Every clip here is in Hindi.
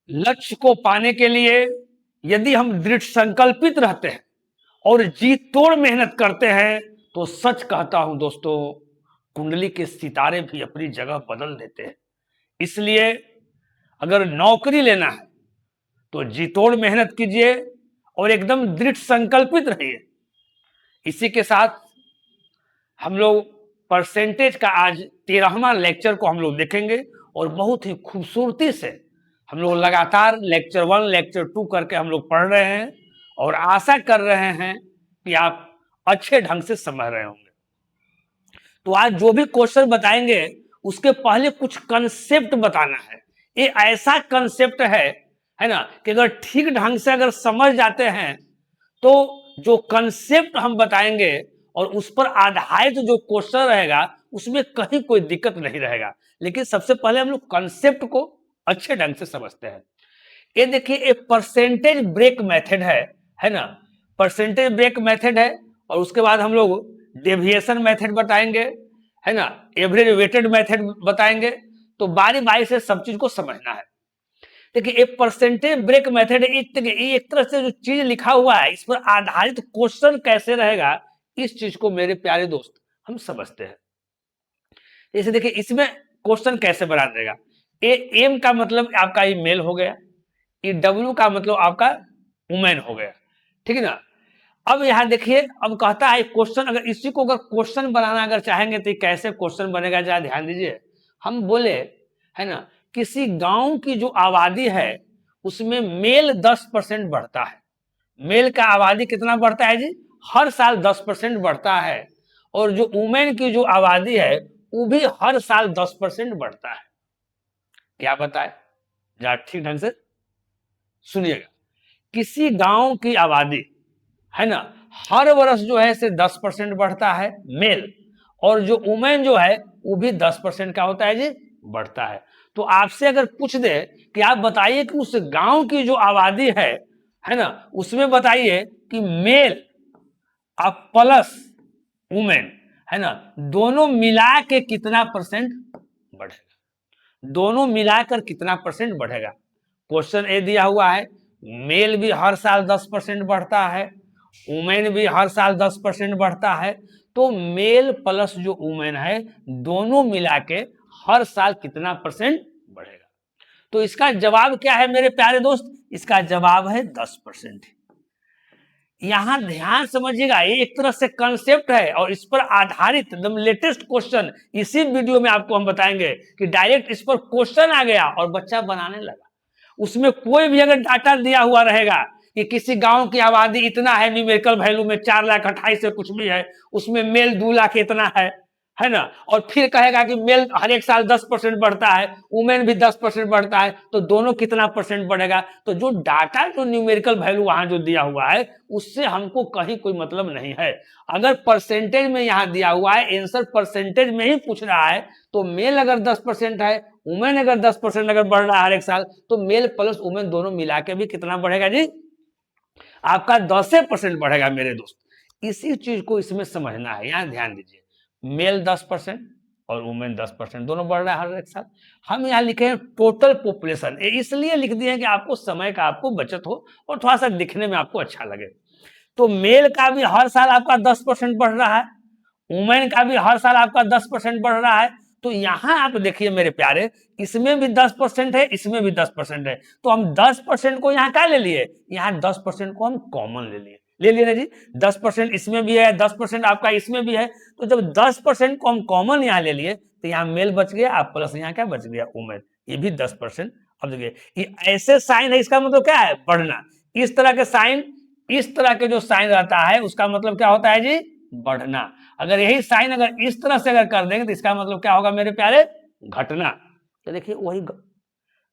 लक्ष्य को पाने के लिए यदि हम दृढ़ संकल्पित रहते हैं और जी तोड़ मेहनत करते हैं तो सच कहता हूं दोस्तों, कुंडली के सितारे भी अपनी जगह बदल देते हैं। इसलिए अगर नौकरी लेना है तो जी तोड़ मेहनत कीजिए और एकदम दृढ़ संकल्पित रहिए। इसी के साथ हम लोग परसेंटेज का आज 13वां लेक्चर को हम लोग देखेंगे और बहुत ही खूबसूरती से हम लोग लगातार लेक्चर 1 लेक्चर 2 करके हम लोग पढ़ रहे हैं और आशा कर रहे हैं कि आप अच्छे ढंग से समझ रहे होंगे। तो आज जो भी क्वेश्चन बताएंगे उसके पहले कुछ कंसेप्ट बताना है। ये ऐसा कंसेप्ट है ना, कि अगर ठीक ढंग से अगर समझ जाते हैं तो जो कंसेप्ट हम बताएंगे और उस पर आधारित जो क्वेश्चन रहेगा उसमें कहीं कोई दिक्कत नहीं रहेगा। लेकिन सबसे पहले हम लोग कंसेप्ट को अच्छे ढंग से समझते हैं। ये देखिए, एक परसेंटेज ब्रेक मेथड है ना, परसेंटेज ब्रेक मेथड है और उसके बाद हम लोग डेविएशन मेथड बताएंगे, है ना, एवरेज वेटेड मेथड बताएंगे। तो बारी बारी से सब चीज को समझना है। देखिए, एक परसेंटेज ब्रेक मेथड एक तरह से जो चीज लिखा हुआ है इस पर आधारित क्वेश्चन कैसे रहेगा, इस चीज को मेरे प्यारे दोस्त हम समझते हैं। जैसे देखिए, इसमें क्वेश्चन कैसे बना देगा। ए एम का मतलब आपका ये मेल हो गया, ये डब्ल्यू का मतलब आपका वुमेन हो गया, ठीक है ना। अब यहां देखिए, अब कहता है क्वेश्चन, अगर इसी को अगर क्वेश्चन बनाना अगर चाहेंगे तो कैसे क्वेश्चन बनेगा, जरा ध्यान दीजिए। हम बोले, है ना, किसी गांव की जो आबादी है उसमें मेल 10% बढ़ता है। मेल का आबादी कितना बढ़ता है जी? हर साल 10% बढ़ता है। और जो वुमेन की जो आबादी है वो भी हर साल 10% बढ़ता है। क्या बताए, जरा ठीक ढंग से सुनिएगा। किसी गांव की आबादी, है ना, हर वर्ष जो है से 10% बढ़ता है मेल, और जो वुमेन जो है वो भी 10% का होता है जी, बढ़ता है। तो आपसे अगर पूछ दे कि आप बताइए कि उस गांव की जो आबादी है ना, उसमें बताइए कि मेल अब प्लस वुमेन, है ना, दोनों मिला के कितना परसेंट बढ़ेगा, दोनों मिलाकर कितना परसेंट बढ़ेगा। क्वेश्चन ए दिया हुआ है, मेल भी हर साल 10% बढ़ता है, वुमेन भी हर साल 10% बढ़ता है, तो मेल प्लस जो वुमेन है दोनों मिला के हर साल कितना परसेंट बढ़ेगा। तो इसका जवाब क्या है मेरे प्यारे दोस्त? इसका जवाब है 10%। यहां ध्यान समझिएगा, ये एक तरह से कंसेप्ट है और इस पर आधारित एकदम लेटेस्ट क्वेश्चन इसी वीडियो में आपको हम बताएंगे कि डायरेक्ट इस पर क्वेश्चन आ गया और बच्चा बनाने लगा। उसमें कोई भी अगर डाटा दिया हुआ रहेगा कि किसी गांव की आबादी इतना है, न्यूमेरिकल वैल्यू में 4,28,000 से कुछ भी है, उसमें मेल 2 लाख इतना है ना, और फिर कहेगा कि मेल हर एक साल 10% बढ़ता है, वुमेन भी 10% बढ़ता है, तो दोनों कितना परसेंट बढ़ेगा। तो जो डाटा, जो न्यूमेरिकल वैल्यू वहां जो दिया हुआ है उससे हमको कहीं कोई मतलब नहीं है। अगर परसेंटेज में यहां दिया हुआ है, आंसर परसेंटेज में ही पूछ रहा है, तो मेल अगर 10% है, वुमेन अगर 10% अगर बढ़ रहा है हर एक साल, तो मेल प्लस वुमेन दोनों मिला के भी कितना बढ़ेगा जी? आपका 10% बढ़ेगा मेरे दोस्त। इसी चीज को इसमें समझना है, यहां ध्यान दीजिए। मेल 10% और वुमेन 10% दोनों बढ़ रहा है हर एक साल। हम यहाँ लिखे हैं टोटल पॉपुलेशन, इसलिए लिख दिए कि आपको समय का आपको बचत हो और थोड़ा सा दिखने में आपको अच्छा लगे। तो मेल का भी हर साल आपका 10% बढ़ रहा है, वुमेन का भी हर साल आपका 10% बढ़ रहा है। तो यहां आप देखिए मेरे प्यारे, इसमें भी 10% है, इसमें भी 10% है, तो हम 10% को यहाँ क्या ले लिए, यहाँ 10% को हम कॉमन ले लिए ना जी। 10% इसमें भी है, 10% आपका इसमें भी है, तो जब 10% को हम कॉमन यहाँ ले लिए तो यहाँ मेल बच गया, आप प्लस यहाँ क्या बच गया, वुमेन, ये भी 10%। अब देखिए, ये ऐसे साइन है, इसका मतलब क्या है, बढ़ना। इस तरह के साइन, इस तरह के जो साइन रहता है उसका मतलब क्या होता है जी, बढ़ना। अगर यही साइन अगर इस तरह से अगर कर देंगे तो इसका मतलब क्या होगा मेरे प्यारे, घटना। तो देखिए, वही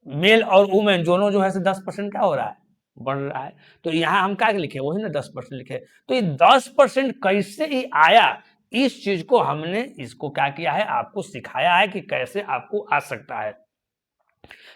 मेल और वुमेन दोनों जो है 10% क्या हो रहा है, बढ़ रहा है। तो यहां हम क्या लिखे, वही ना 10% लिखे। तो ये 10% कैसे ही आया, इस चीज को हमने इसको क्या किया है, आपको सिखाया है कि कैसे आपको आ सकता है।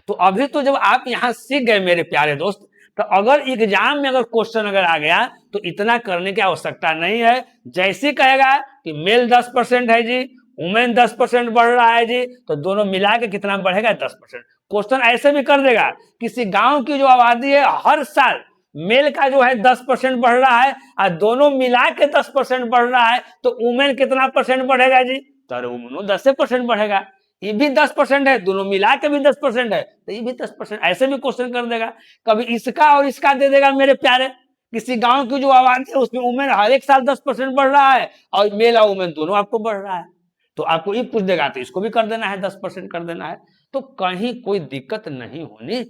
तो अभी तो जब आप यहां सीख गए मेरे प्यारे दोस्त, तो अगर एग्जाम में अगर क्वेश्चन अगर आ गया तो इतना करने की आवश्यकता नहीं है। जैसे कहेगा कि मेल 10% है जी, वुमेन 10% बढ़ रहा है जी, तो दोनों मिला के कितना बढ़ेगा? 10%। क्वेश्चन ऐसे भी कर देगा, किसी गांव की जो आबादी है हर साल मेल का जो है 10% बढ़ रहा है और दोनों मिला के 10% बढ़ रहा है, तो वुमेन कितना परसेंट बढ़ेगा जी? तो वुमेन 10% बढ़ेगा। ये भी 10% है, दोनों मिला के भी 10% है, तो ये भी 10%। ऐसे भी क्वेश्चन कर देगा। कभी इसका और इसका दे देगा मेरे प्यारे, किसी गांव की जो आबादी है उसमें वुमेन हर एक साल 10% बढ़ रहा है और मेल और वुमेन दोनों आपको बढ़ रहा है, तो आपको ये पूछ देगा, तो इसको भी कर देना है, 10% कर देना है। तो कहीं कोई दिक्कत नहीं होनी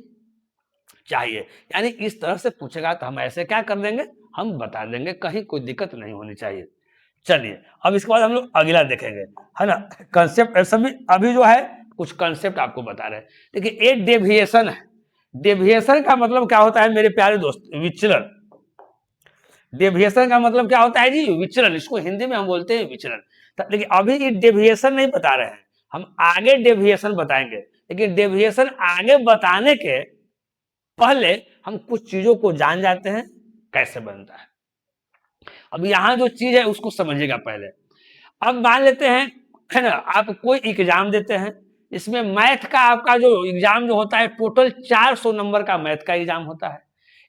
चाहिए। यानी इस तरह से पूछेगा तो हम ऐसे क्या कर देंगे, हम बता देंगे, कहीं कोई दिक्कत नहीं होनी चाहिए। चलिए अब इसके बाद हम लोग अगला देखेंगे, है ना। कंसेप्ट सभी अभी जो है कुछ कंसेप्ट आपको बता रहे हैं। देखिए एक डेविएशन है। डेविएशन का मतलब क्या होता है मेरे प्यारे दोस्त? विचलन। डेविएशन का मतलब क्या होता है जी? विचलन। इसको हिंदी में हम बोलते हैं विचलन। लेकिन अभी ये डेविएशन नहीं बता रहे हैं, हम आगे डेविएशन बताएंगे। लेकिन डेविएशन आगे बताने के पहले हम कुछ चीजों को जान जाते हैं कैसे बनता है। अब यहां जो चीज है उसको समझिएगा पहले। अब मान लेते हैं, है ना, आप कोई एग्जाम देते हैं, इसमें मैथ का आपका जो एग्जाम जो होता है टोटल 400 नंबर का मैथ का एग्जाम होता है।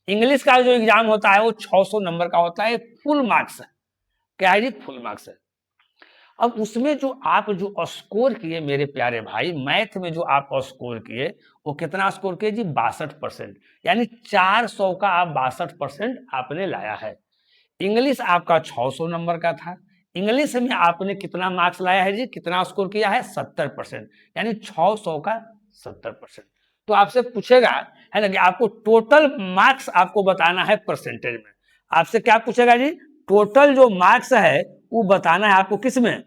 इंग्लिश का जो एग्जाम होता है वो 600 नंबर का होता है, फुल मार्क्स है। क्या है जी? फुल मार्क्स है। अब उसमें जो आप जो स्कोर किए मेरे प्यारे भाई, मैथ में जो आप स्कोर किए वो कितना स्कोर किए जी? 62%। यानी 400 का आप 62% आपने लाया है। इंग्लिश आपका 600 नंबर का था, इंग्लिश में आपने कितना मार्क्स लाया है जी? कितना स्कोर किया है? 70%। यानी 600 का 70%। तो आपसे पूछेगा, है ना, कि आपको टोटल मार्क्स आपको बताना है परसेंटेज में। आपसे क्या पूछेगा जी? टोटल जो मार्क्स है वो बताना है आपको, किस में?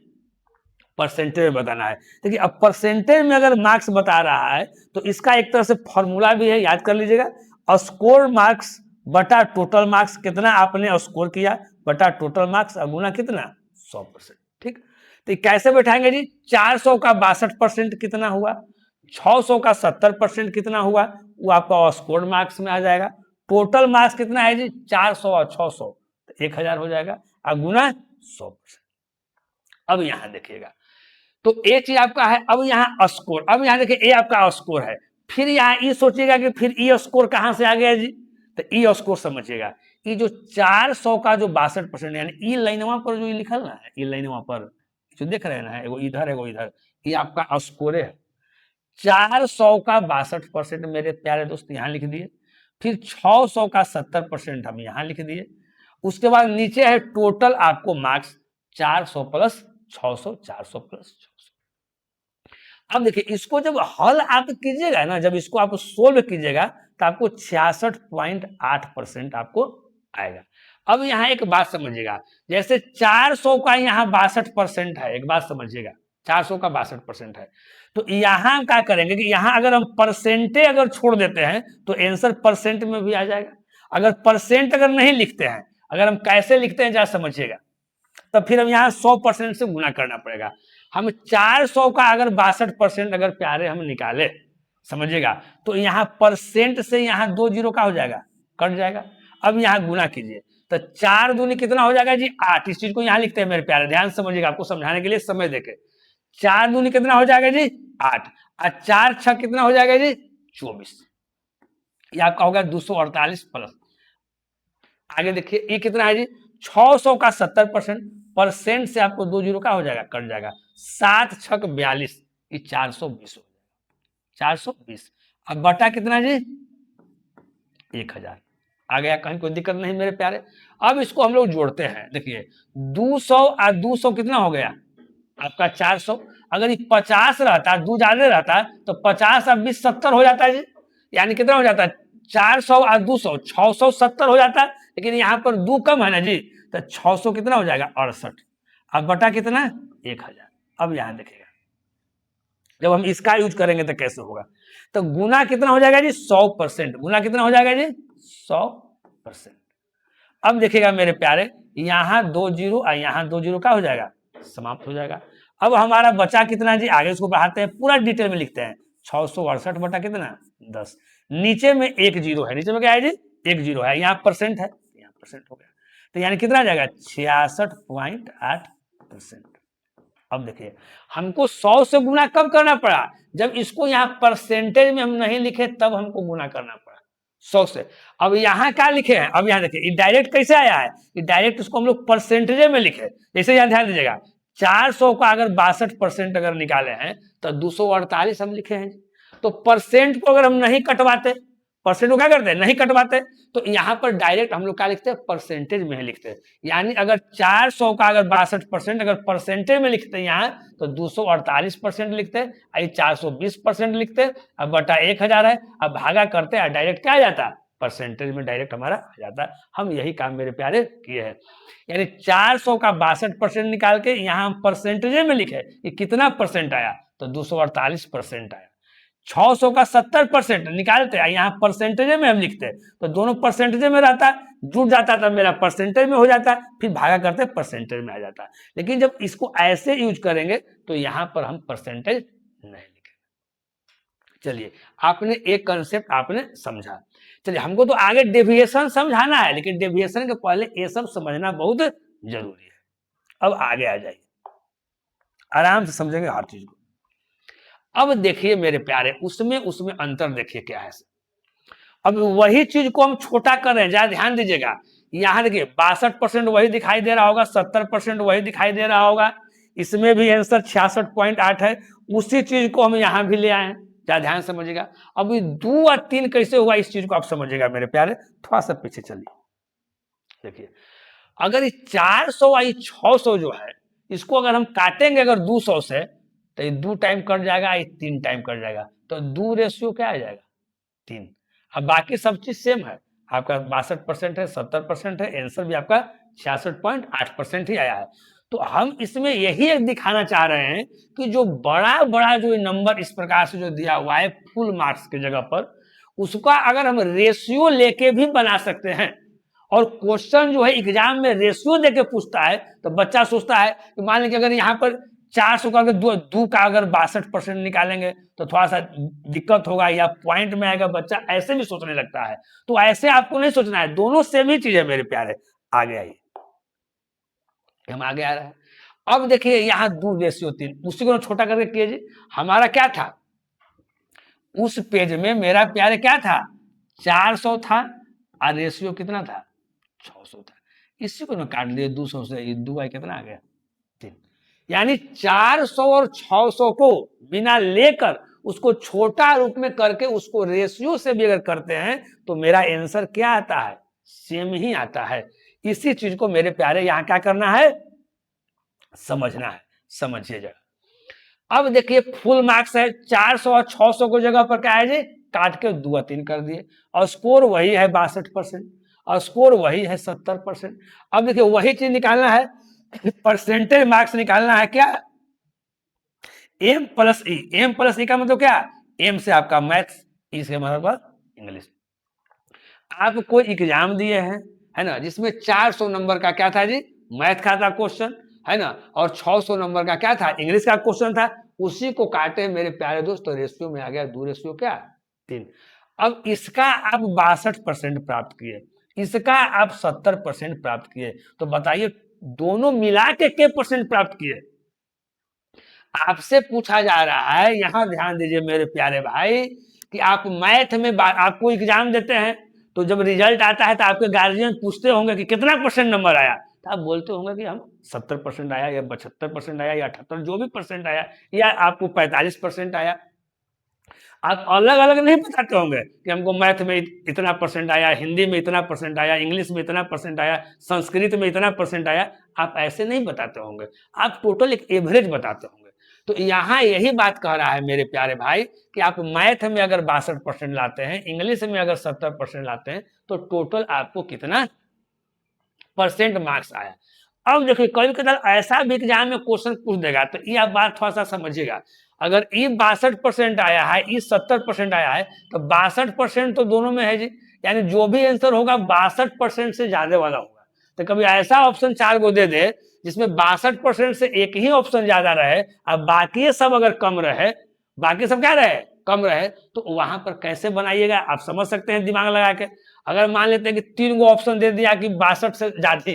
परसेंटेज में बताना है। देखिए अब परसेंटेज में अगर मार्क्स बता रहा है तो इसका एक तरह से फॉर्मूला भी है, याद कर लीजिएगा। स्कोर मार्क्स बटा टोटल मार्क्स, कितना आपने स्कोर किया बटा टोटल मार्क्स, गुना कितना? 100%। ठीक, तो कैसे बैठाएंगे जी? 400 का 62% कितना हुआ, 600 का 70% कितना हुआ, वो आपका स्कोर मार्क्स में आ जाएगा। टोटल मार्क्स कितना है जी? 400 और 600 तो 1000 हो जाएगा, और गुना 100%। अब यहां देखिएगा, तो ए चीज आपका है। अब यहाँ स्कोर, अब यहाँ देखिए ए आपका स्कोर है, फिर यहाँ ई सोचिएगा कि फिर ई स्कोर कहां से आ गया जी? तो ई स्कोर समझिएगा, ये जो 400 का जो 62%, यानी ई लाइनवा पर जो लिखल ना है, ई लाइनवा पर जो देख रहे हैं ना, एगो इधर एगो इधर, ये आपका स्कोर है। 400 का 62% मेरे प्यारे दोस्त यहाँ लिख दिए, फिर 600 का 70% हम यहाँ लिख दिए। उसके बाद नीचे है टोटल आपको मार्क्स 400 प्लस 600, 400 प्लस 600। अब देखिए इसको जब हल आप कीजिएगा ना, जब इसको आप सोल्व कीजिएगा तो आपको 66.8% आपको आएगा। अब यहाँ एक बात समझिएगा, जैसे 400 का यहाँ 62% है, एक बात समझिएगा, 400 का 62% है, तो यहाँ क्या करेंगे कि यहाँ अगर हम परसेंटे अगर छोड़ देते हैं तो आंसर परसेंट में भी आ जाएगा। अगर परसेंट अगर नहीं लिखते हैं, अगर हम कैसे लिखते हैं जरा समझिएगा, तब फिर हम यहाँ 100% से गुना करना पड़ेगा। हम 400 का अगर 62% अगर प्यारे हम निकाले, समझिएगा, तो यहाँ परसेंट से यहाँ 2 जीरो का हो जाएगा, कट जाएगा। अब यहाँ गुना कीजिए, तो 4 दूनी कितना हो जाएगा जी? 8। इस चीज को यहाँ लिखते हैं मेरे प्यारे, ध्यान समझिएगा, आपको समझाने के लिए समय देके। 4 दूनी कितना हो जाएगा जी? 8, और 4 6 कितना हो जाएगा जी? 24। ये आपका होगा 248 प्लस। आगे देखिए ये कितना है जी? 600 का 70%, परसेंट से आपको 2 जीरो का हो जाएगा, कट जाएगा। 7 6 42, ये 420 हो जाएगा, 420। अब बटा कितना जी? 1000 आ गया, कहीं कोई दिक्कत नहीं मेरे प्यारे। अब इसको हम लोग जोड़ते हैं, देखिए 200 और 200 कितना हो गया आपका? 400। अगर ये 50 रहता, 2 ज्यादा रहता तो 50 और 20 70 हो जाता है जी। यानी कितना हो जाता है? 400 और 200 670 हो जाता है, लेकिन यहाँ पर 2 कम है ना जी, तो 600 कितना हो जाएगा? 68। अब बटा कितना? 1000। अब यहाँ देखिएगा, जब हम इसका यूज करेंगे तो कैसे होगा, तो गुना कितना हो जाएगा जी? 100%। गुना कितना हो जाएगा जी? 100%। अब देखिएगा मेरे प्यारे, यहाँ 2 जीरो और यहाँ 2 जीरो का हो जाएगा, समाप्त हो जाएगा। अब हमारा बचा कितना जी? आगे इसको बढ़ाते हैं, पूरा डिटेल में लिखते हैं। 668 बटा कितना? 10। नीचे में 1 जीरो है, नीचे में क्या है जी? 1 जीरो है, यहाँ परसेंट है, यहाँ परसेंट हो गया, तो यानी कितना आ जाएगा? 66.8%। अब देखिए हमको 100 से गुना कब करना पड़ा, जब इसको यहाँ परसेंटेज में हम नहीं लिखे तब हमको गुना करना पड़ा 100 से। अब यहाँ क्या लिखे हैं, अब यहाँ देखिए डायरेक्ट कैसे आया है, कि डायरेक्ट इसको हम लोग परसेंटेज में लिखे। जैसे यहाँ ध्यान दीजिएगा 400 का अगर 62% अगर निकाले हैं तो 248 हम लिखे हैं। तो परसेंट को अगर हम नहीं कटवाते, परसेंट को क्या करते हैं, नहीं कटवाते, तो यहाँ पर डायरेक्ट हम लोग क्या लिखते हैं, परसेंटेज में ही लिखते हैं। यानी अगर 400 का अगर 62% अगर परसेंटेज में लिखते हैं यहाँ, तो 248% लिखते हैं, 420% लिखते हैं। अब बटा 1000 है, अब भागा करते हैं, डायरेक्ट क्या आ जाता है, परसेंटेज में डायरेक्ट हमारा आ जाता है। हम यही काम मेरे प्यारे किए हैं, यानी 400 का 62% निकाल के यहाँ हम परसेंटेज में लिखे कि कितना परसेंट आया, तो 248% आया। 600 का 70% निकालते हैं, यहाँ परसेंटेज में हम लिखते हैं, तो दोनों परसेंटेज में रहता है, जुड़ जाता था मेरा परसेंटेज में हो जाता है, फिर भागा करते परसेंटेज में आ जाता है। लेकिन जब इसको ऐसे यूज करेंगे तो यहाँ पर हम परसेंटेज नहीं लिखेंगे। चलिए आपने एक कंसेप्ट आपने समझा। चलिए हमको तो आगे डेविएशन समझाना है, लेकिन डेविएशन के पहले ये सब समझना बहुत जरूरी है। अब आगे आ जाइए, आराम से समझेंगे हर चीज को। अब देखिए मेरे प्यारे, उसमें अंतर देखिए क्या है। अब वही चीज को हम छोटा कर रहे हैं, जरा ध्यान दीजिएगा। यहाँ देखिए 62% वही दिखाई दे रहा होगा, 70% वही दिखाई दे रहा होगा, इसमें भी आंसर 66.8 है। उसी चीज को हम यहाँ भी ले आए हैं, जरा ध्यान समझिएगा। अब 2 और 3 कैसे हुआ, इस चीज को आप समझिएगा मेरे प्यारे। थोड़ा सा पीछे चलिए, देखिए अगर ये 400 और 600 जो है, इसको अगर हम काटेंगे अगर 200 से, तो ये 2 टाइम कट जाएगा, ये 3 टाइम कट जाएगा, तो 2 रेशियो क्या आ जाएगा, 3। अब बाकी सब चीज सेम है, आपका 62% है, 70% है, आंसर भी आपका 66.8% ही आया है। तो हम इसमें यही एक दिखाना चाह रहे हैं कि जो बड़ा बड़ा जो नंबर इस प्रकार से जो दिया हुआ है फुल मार्क्स की जगह पर, उसका अगर हम रेशियो लेके भी बना सकते हैं। और क्वेश्चन जो है एग्जाम में रेशियो देके पूछता है, तो बच्चा सोचता है कि मान लीजिए अगर यहाँ पर 400 का अगर दो का अगर 62% निकालेंगे तो थोड़ा सा दिक्कत होगा या पॉइंट में आएगा, बच्चा ऐसे भी सोचने लगता है। तो ऐसे आपको नहीं सोचना है, दोनों सेम ही चीज है मेरे प्यारे। आगे आइए, हम आगे आ रहे हैं। अब देखिए यहाँ 2 रेशियो 3, उसी को छोटा करके कीजिए। हमारा क्या था, उस पेज में मेरा प्यारे क्या था, 400 था और रेशियो कितना था, 600 था। इसी को मैं काट दिया 200 से, 2 आई कितना आ गया, 3। यानी 400 और 600 को बिना लेकर उसको छोटा रूप में करके उसको रेशियो से भी अगर करते हैं तो मेरा आंसर क्या आता है, सेम ही आता है। इसी चीज को मेरे प्यारे यहाँ क्या करना है, समझना है। समझिए जरा। अब देखिए फुल मार्क्स है, 400 और 600 को जगह पर क्या है जी, काट के 2 और 3 कर दिए, और स्कोर वही है 62%, और स्कोर वही है 70%। अब देखिए वही चीज निकालना है, परसेंटेज मार्क्स निकालना है क्या, एम प्लस ई। एम प्लस ई का मतलब क्या, एम से आपका मैथ्स, ई से मतलब इंग्लिश। आप कोई एग्जाम दिए हैं, है ना, जिसमें 400 नंबर का क्या था जी, मैथ का था क्वेश्चन, है ना, और 600 नंबर का क्या था, इंग्लिश का क्वेश्चन था। उसी को काटे मेरे प्यारे दोस्त, तो रेशियो में आ गया 2 रेशियो क्या, 3। अब इसका आप 62% प्राप्त किए, इसका आप 70% प्राप्त किए, तो बताइए दोनों मिला के परसेंट प्राप्त किए। आपसे पूछा जा रहा है, यहां ध्यान दीजिए मेरे प्यारे भाई, कि आप मैथ में आपको एग्जाम देते हैं, तो जब रिजल्ट आता है तो आपके गार्जियन पूछते होंगे कि कितना परसेंट नंबर आया, तो आप बोलते होंगे कि हम 70% आया, या 72% आया, या 78, जो भी परसेंट आया, या आपको 45% आया। आप अलग अलग नहीं बताते होंगे कि हमको मैथ में इतना परसेंट आया, हिंदी में इतना परसेंट आया, इंग्लिश में इतना परसेंट आया, संस्कृत में इतना परसेंट आया। आप ऐसे नहीं बताते होंगे, आप टोटल एक एवरेज बताते होंगे। तो यहाँ यही बात कह रहा है मेरे प्यारे भाई, कि आप मैथ में अगर 62% लाते हैं, इंग्लिश में अगर 70% लाते हैं, तो टोटल आपको कितना परसेंट मार्क्स आया। अब देखिए कभी कभी ऐसा भी एग्जाम में क्वेश्चन पूछ देगा, तो ये आप बात थोड़ा सा समझिएगा। अगर ई 62% आया है, ई 70% आया है, तो 62% तो दोनों में है जी, यानी जो भी आंसर होगा 62% से ज्यादा वाला होगा। तो कभी ऐसा ऑप्शन 4 को दे दे जिसमें 62% से एक ही ऑप्शन ज्यादा रहे, अब बाकी सब अगर कम रहे, बाकी सब क्या रहे, कम रहे, तो वहां पर कैसे बनाइएगा आप समझ सकते हैं दिमाग लगा के। अगर मान लेते हैं कि 3 गो ऑप्शन दे दिया कि 62 से ज्यादा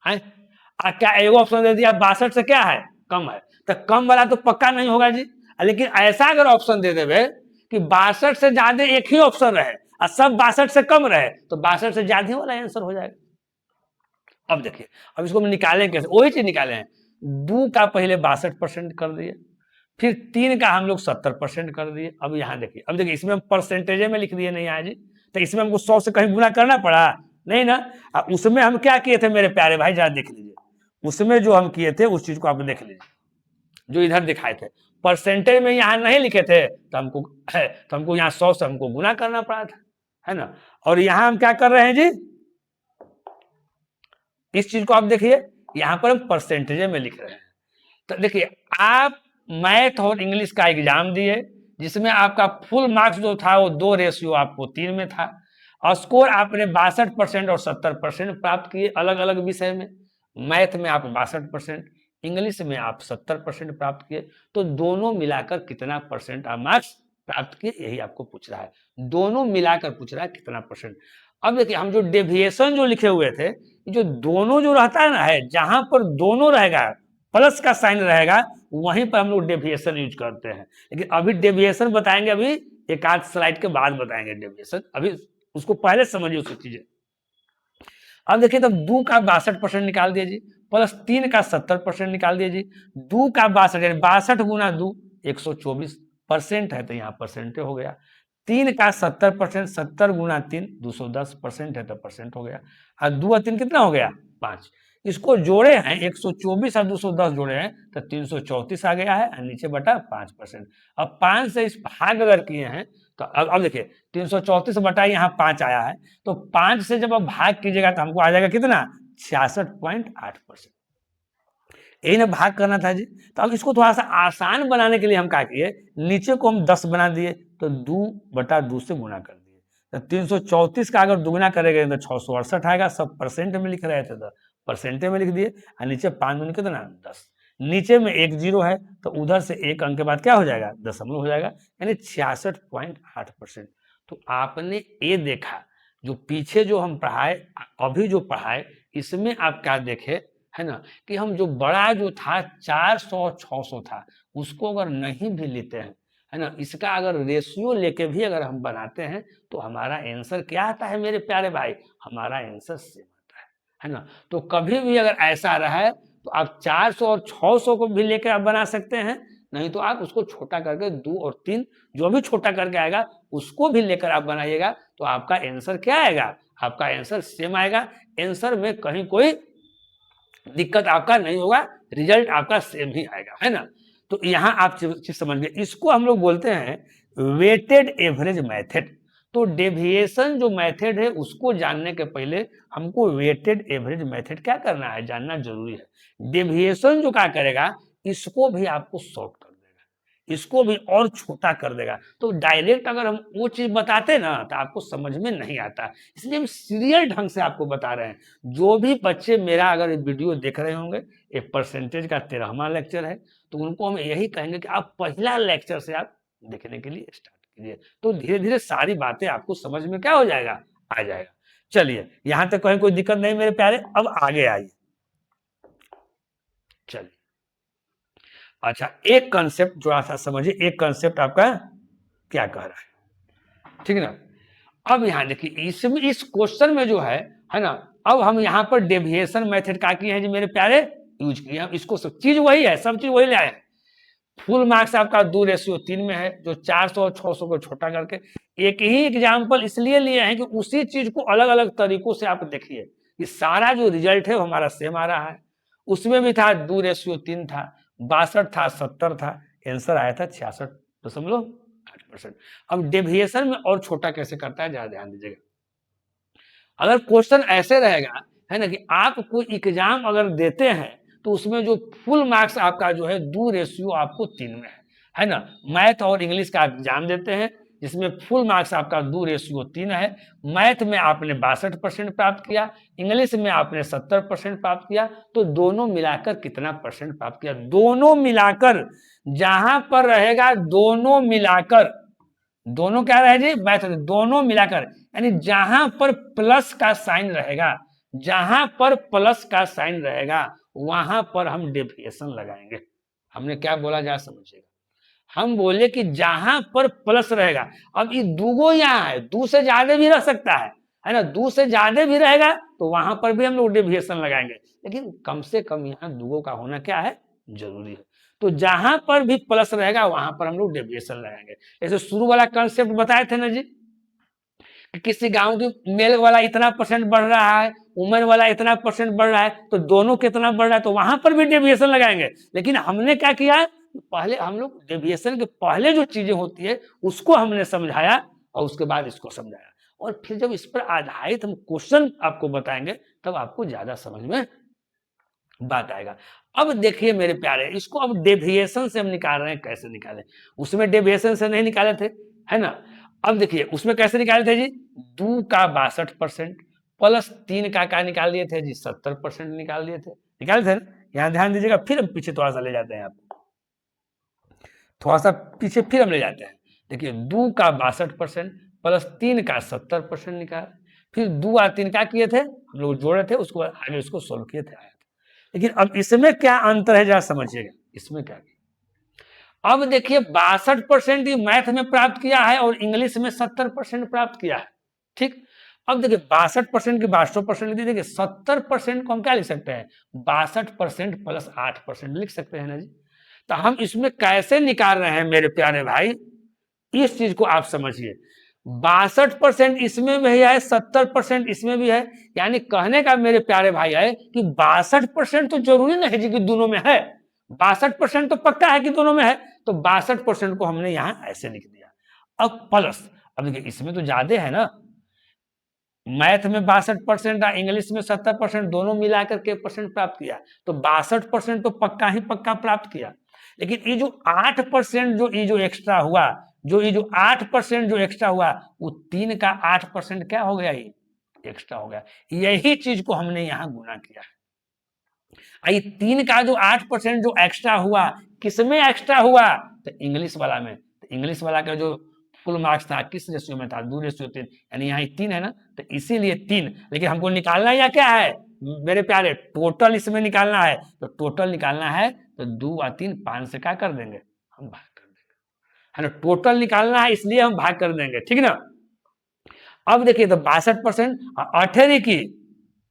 है, क्या एगो ऑप्शन दे दिया 62 से क्या है, कम है, तो कम वाला तो पक्का नहीं होगा जी। लेकिन ऐसा अगर ऑप्शन दे देवे कि 62 से ज्यादा एक ही ऑप्शन रहे और सब 62 से कम रहे, तो 62 से ज्यादा वाला आंसर हो जाएगा। अब देखिए, अब इसको हम निकालें कैसे, वही चीज निकाले हैं। 2 का पहले 62% कर दिए, फिर 3 का हम लोग 70% कर दिए। अब यहाँ देखिए, अब देखिए इसमें हम परसेंटेज में लिख दिए नहीं आज जी, तो इसमें हमको 100 से कहीं गुना करना पड़ा नहीं ना। उसमें हम क्या किए थे मेरे प्यारे भाई, जरा देख लीजिए, उसमें जो हम किए थे उस चीज को आप देख लीजिए, जो इधर दिखाए थे परसेंटेज में यहाँ नहीं लिखे थे, तो हमको यहाँ 100 से हमको गुना करना पड़ा था, है ना। और यहाँ हम क्या कर रहे हैं जी, इस चीज को आप देखिए, यहाँ पर हम परसेंटेज में लिख रहे हैं। तो देखिए, आप मैथ और इंग्लिश का एग्जाम दिए, जिसमें आपका फुल मार्क्स जो था वो 2 आपको 3 में था, और स्कोर आपने 62% और 70% प्राप्त किए अलग अलग विषय में। मैथ में आप 62%, इंग्लिश में आप 70% प्राप्त किए, तो दोनों मिलाकर कितना परसेंट आप मार्क्स प्राप्त किए, यही आपको पूछ रहा है। दोनों मिलाकर पूछ रहा है कितना परसेंट। अब देखिए, हम जो डेविएशन जो लिखे हुए थे, जो दोनों जो रहता है ना, है जहां पर दोनों रहेगा, प्लस का साइन रहेगा, वहीं पर हम लोग डेविएशन यूज करते हैं। लेकिन अभी डेविएशन बताएंगे, अभी एक आध स्लाइड के बाद बताएंगे डेविएशन, अभी उसको पहले समझिए उसकी चीजें। अब देखिए, तब 2 का 62% निकाल दिए जी, प्लस 3 का 70% निकाल दिए जी। 2 का 62, 62 गुना 2 124% है, तो यहाँ परसेंट हो गया। 3 का 70%, 70 गुना 3 210% है, तो परसेंट हो गया। और 2 और 3 कितना हो गया, 5। इसको जोड़े हैं 124 और 210 जोड़े हैं, तो 334 आ गया है, और नीचे बटा 5%। अब 5 से इस भाग अगर किए हैं, तो अब देखिए 334 बटा यहाँ 5 आया है, तो 5 से जब आप भाग कीजिएगा तो हमको आ जाएगा कितना, 66.8%। यही ना भाग करना था जी। तो अब इसको थोड़ा सा आसान बनाने के लिए हम क्या किए, नीचे को हम 10 बना दिए, तो 2/2 से गुना कर दिए। तो 334 का अगर दुगुना करेंगे तो 668 आएगा, सब परसेंट में लिख रहे थे तो परसेंट में लिख दिए, और नीचे 5 दूनी कितना 10, नीचे में 1 0 है, तो उधर से 1 अंक के बाद क्या हो जाएगा, दशमलव हो जाएगा, यानी 66.8%। तो आपने ये देखा, जो पीछे जो हम पढ़ाए, अभी जो पढ़ाए, इसमें आप क्या देखे, है ना, कि हम जो बड़ा जो था 400 600 था, उसको अगर नहीं भी लेते हैं, है ना, इसका अगर रेशियो लेके भी अगर हम बनाते हैं, तो हमारा आंसर क्या आता है मेरे प्यारे भाई, हमारा आंसर सेम आता है ना। तो कभी भी अगर ऐसा रहा है, तो आप 400 और 600 को भी लेकर आप बना सकते हैं, नहीं तो आप उसको छोटा करके 2 और 3 जो भी छोटा करके आएगा उसको भी लेकर आप बनाइएगा, तो आपका आंसर क्या आएगा, आपका आंसर सेम आएगा। आंसर में कहीं कोई दिक्कत आपका नहीं होगा, रिजल्ट आपका सेम ही आएगा, है ना। तो यहाँ आप चीज समझ गए, इसको हम लोग बोलते हैं वेटेड एवरेज मेथड। तो डेविएशन जो मेथड है उसको जानने के पहले हमको वेटेड एवरेज मेथड क्या करना है, जानना जरूरी है। डेविएशन जो क्या करेगा, इसको भी आपको शॉर्ट कर देगा, इसको भी और छोटा कर देगा। तो डायरेक्ट अगर हम वो चीज बताते ना, तो आपको समझ में नहीं आता, इसलिए हम सीरियल ढंग से आपको बता रहे हैं। जो भी बच्चे मेरा अगर वीडियो देख रहे होंगे, एक परसेंटेज का 13वां लेक्चर है, तो उनको हम यही कहेंगे कि आप पहला लेक्चर से आप देखने के लिए स्टार्ट कीजिए, तो धीरे धीरे सारी बातें आपको समझ में क्या हो जाएगा, आ जाएगा। चलिए, यहां तक कहीं कोई दिक्कत नहीं मेरे प्यारे, अब आगे आइए। चलिए, अच्छा, एक कंसेप्ट जो ऐसा समझिए, एक कंसेप्ट आपका क्या कह रहा है, ठीक है ना। अब यहां देखिए, इसमें इस क्वेश्चन में जो है ना, अब हम यहां पर डेविएशन मेथड क्या किए हैं जी मेरे प्यारे, यूज किए हैं। इसको सब चीज वही है, सब चीज वही ले आए। फुल मार्क्स आपका 2:3 में है, जो 400 और 600 को छोटा करके। एक ही एग्जाम्पल इसलिए लिए हैं कि उसी चीज को अलग अलग तरीकों से आप देखिए, कि सारा जो रिजल्ट है वो हमारा सेम आ रहा है। उसमें भी था 2:3 था, 62 था, 70 था, आंसर आया था 66.8%। अब डेविएशन में और छोटा कैसे करता है, जरा ध्यान दीजिएगा। अगर क्वेश्चन ऐसे रहेगा, है ना, कि आप कोई एग्जाम अगर देते हैं, तो उसमें जो फुल मार्क्स आपका जो है 2:3 आपको 3 में है ना। मैथ और इंग्लिश का एग्जाम देते हैं, जिसमें फुल मार्क्स आपका 2:3 है। मैथ में आपने 62% प्राप्त किया, इंग्लिश में आपने 70% प्राप्त किया, तो दोनों मिलाकर कितना परसेंट प्राप्त किया, दोनों मिलाकर जहां पर रहेगा, दोनों मिलाकर, दोनों क्या रहे जी, मैथ दोनों मिलाकर, यानी जहां पर प्लस का साइन रहेगा, जहां पर प्लस का साइन रहेगा, वहां पर हम डेविएशन लगाएंगे। हमने क्या बोला जा समझिएगा, हम बोले कि जहां पर प्लस रहेगा, अब ये दूगो यहाँ है, दू से ज्यादा भी रह सकता है ना, दू से ज्यादा भी रहेगा तो वहां पर भी हम लोग डेविएशन लगाएंगे, लेकिन कम से कम यहाँ दूगो का होना क्या है, जरूरी है। तो जहां पर भी प्लस रहेगा वहां पर हम लोग डेविएशन लगाएंगे। जैसे शुरू वाला कंसेप्ट बताए थे ना जी, कि किसी गांव की मेल वाला इतना परसेंट बढ़ रहा है, उमर वाला इतना परसेंट बढ़ रहा है, तो दोनों कितना बढ़ रहा है, तो वहां पर भी डेविएशन लगाएंगे। लेकिन हमने क्या किया, पहले हम लोग डेविएशन के पहले जो चीजें होती है उसको हमने समझाया और उसके बाद इसको समझाया, और फिर जब इस पर आधारित हम क्वेश्चन आपको बताएंगे तब आपको ज्यादा समझ में बात आएगा। अब देखिए मेरे प्यारे, इसको अब डेविएशन से हम निकाल रहे हैं, कैसे निकालें, उसमें डेविएशन से नहीं निकाले थे, है ना। अब देखिए उसमें कैसे निकाले थे जी, 2 का 62% प्लस 3 का निकाल दिए थे जी, 70% निकाल दिए थे, निकाले थे ना। यहाँ ध्यान दीजिएगा, फिर हम पीछे थोड़ा सा ले जाते हैं, आपको थोड़ा सा पीछे फिर हम ले जाते हैं। देखिए 2 का 62% प्लस 3 का 70% निकाल, फिर 2 और 3 का किए थे हम लोग, जोड़े थे, उसको आगे उसको सोल्व किए थे। लेकिन अब इसमें क्या अंतर है जरा समझिएगा, इसमें क्या, अब देखिए 62% ही मैथ में प्राप्त किया है और इंग्लिश में 70% प्राप्त किया है, ठीक। अब देखिए 62% की 62% देखिए 70% को हम क्या लिख सकते हैं, 62% प्लस 8% लिख सकते हैं ना जी। तो हम इसमें कैसे निकाल रहे हैं मेरे प्यारे भाई, इस चीज को आप समझिए। 62% इसमें भी है, 70% इसमें भी है, यानी कहने का मेरे प्यारे भाई है कि 62% तो जरूरी नहीं जी कि दोनों में है, 62% तो पक्का है कि दोनों में है, तो 62% को हमने यहां ऐसे लिख दिया। अब प्लस, अब देखिए इसमें तो ज्यादा है ना, मैथ में 62% इंग्लिश में 70%, दोनों मिलाकर के परसेंट प्राप्त किया, तो 62% तो पक्का ही पक्का प्राप्त किया। लेकिन ये जो 8% जो ये जो एक्स्ट्रा हुआ, जो ये जो 8% जो एक्स्ट्रा हुआ, वो 3 का 8% क्या हो गया, ये एक्स्ट्रा हो गया। यही चीज को हमने यहां गुना किया है। ये 3 का जो 8% जो एक्स्ट्रा हुआ, किसमें एक्स्ट्रा हुआ, तो इंग्लिश वाला में। तो इंग्लिश वाला का जो कुल मार्क्स था किस रेशियो में था, 2:3, यानी यहाँ 3 है ना, तो इसीलिए 3। लेकिन हमको निकालना या क्या है मेरे प्यारे, टोटल इसमें निकालना है, तो टोटल निकालना है तो 2 और 3 5 से क्या कर देंगे, हम भाग कर देंगे, है ना। टोटल निकालना है इसलिए हम भाग कर देंगे, ठीक ना। अब देखिए तो 62% 18 की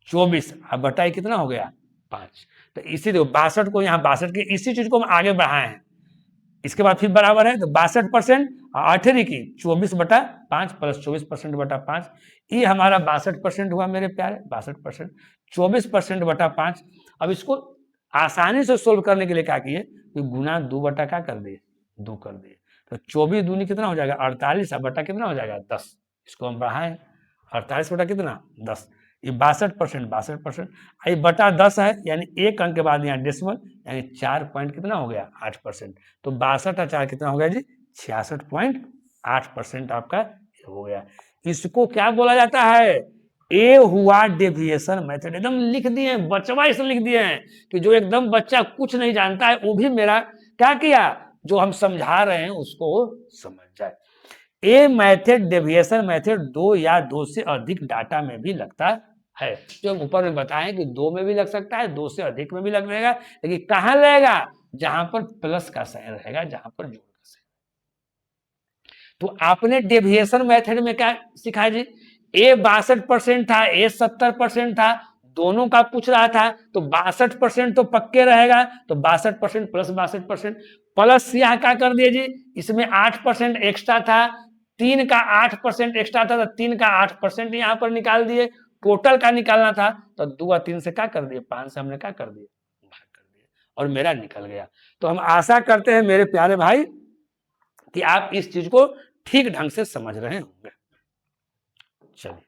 24, अब बटाई कितना हो गया 5, तो इसीलिए 62 को यहाँ 62 की इसी चीज को हम आगे बढ़ाए हैं, इसके बाद फिर बराबर है, तो 62% 18 की 24/5 प्लस 24%/5, ये हमारा 62% हुआ मेरे प्यारे, 62% 24%/5। अब इसको आसानी से सोल्व करने के लिए क्या किए कि गुना 2 बटा क्या कर दिए, 2 कर दिए, तो 24 दूनी कितना हो जाएगा 48, बटा कितना हो जाएगा 10, इसको हम बढ़ाएं 48 बटा कितना 10, ये 62%, 62% ये बटा 10 है, यानी एक अंक के बाद यहाँ डेसिमल, यानी 4 पॉइंट कितना हो गया 8%, तो 62 और 4 कितना हो गया जी 66.8% आपका हो गया। इसको क्या बोला जाता है, ए हुआ डेविएशन मेथड। एकदम लिख दिए बचवा, इसलिए लिख दिए हैं कि जो एकदम बच्चा कुछ नहीं जानता है वो भी मेरा क्या किया, जो हम समझा रहे हैं उसको समझ जाए। ए मेथड डेविएशन मेथड 2 या 2 से अधिक डाटा में भी लगता है, जो हम ऊपर में बताएं कि 2 में भी लग सकता है, 2 से अधिक में भी लग जाएगा, लेकिन कहां लगेगा, जहां पर प्लस का साइन रहेगा, जहां पर जोड़ का साइन। तो आपने डेविएशन मेथड में क्या सिखाया जी, ए 62% था, ए 70% था, दोनों का पूछ रहा था, तो 62% तो पक्के रहेगा, तो 62% प्लस 62%, प्लस यहाँ क्या कर दिए जी, इसमें 8% एक्स्ट्रा था, 3 का 8% एक्स्ट्रा था, तो 3 का 8% यहाँ पर निकाल दिए, टोटल का निकालना था, तो 2 और 3 से क्या कर दिए, 5 से हमने क्या कर दिया, भाग कर दिया, और मेरा निकल गया। तो हम आशा करते हैं मेरे प्यारे भाई कि आप इस चीज को ठीक ढंग से समझ रहे होंगे। चलिए